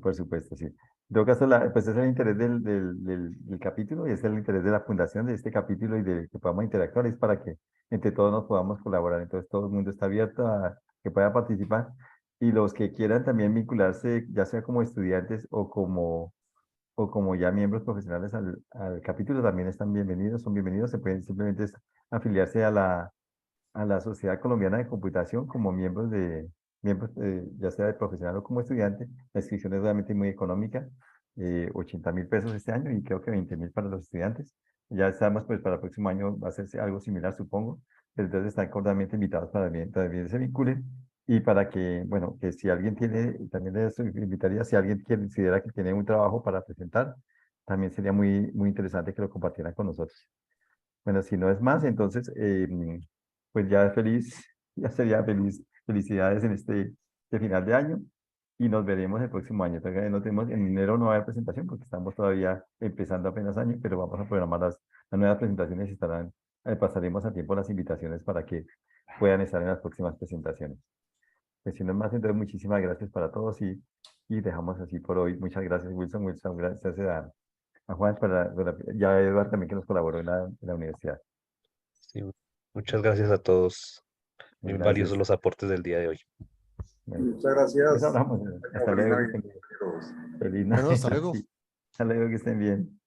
Por supuesto, sí. En todo caso, pues es el interés del capítulo y es el interés de la fundación de este capítulo y de que podamos interactuar, es para que entre todos nos podamos colaborar. Entonces, todo el mundo está abierto a que pueda participar y los que quieran también vincularse, ya sea como estudiantes o como ya miembros profesionales al capítulo, también están bienvenidos, son bienvenidos. Se pueden simplemente afiliarse a la Sociedad Colombiana de Computación como miembros, ya sea de profesional o como estudiante. La inscripción es realmente muy económica, 80.000 pesos este año y creo que 20.000 para los estudiantes. Ya estamos, pues para el próximo año va a ser algo similar, supongo. Pero entonces están cordialmente invitados para que también se vinculen y para que, bueno, que si alguien tiene, también les invitaría, si alguien considera que tiene un trabajo para presentar, también sería muy, muy interesante que lo compartieran con nosotros. Bueno, si no es más, entonces, pues ya feliz, ya sería feliz, felicidades en este final de año y nos veremos el próximo año. Todavía no tenemos, en enero no va a haber presentación porque estamos todavía empezando apenas año, pero vamos a programar las nuevas presentaciones y pasaremos a tiempo las invitaciones para que puedan estar en las próximas presentaciones. Pues si no es más, entonces muchísimas gracias para todos y dejamos así por hoy. Muchas gracias, Wilson. Wilson, gracias a Juan, ya a Eduardo también que nos colaboró en la universidad. Sí, muchas gracias a todos. Muy Gracias. valiosos los aportes del día de hoy. Bueno, Muchas gracias. pues hablamos. Hasta luego. Feliz Que estén Navidad bien. a todos. Feliz Bueno, hasta Navidad, luego. sí. Hasta luego, que estén bien.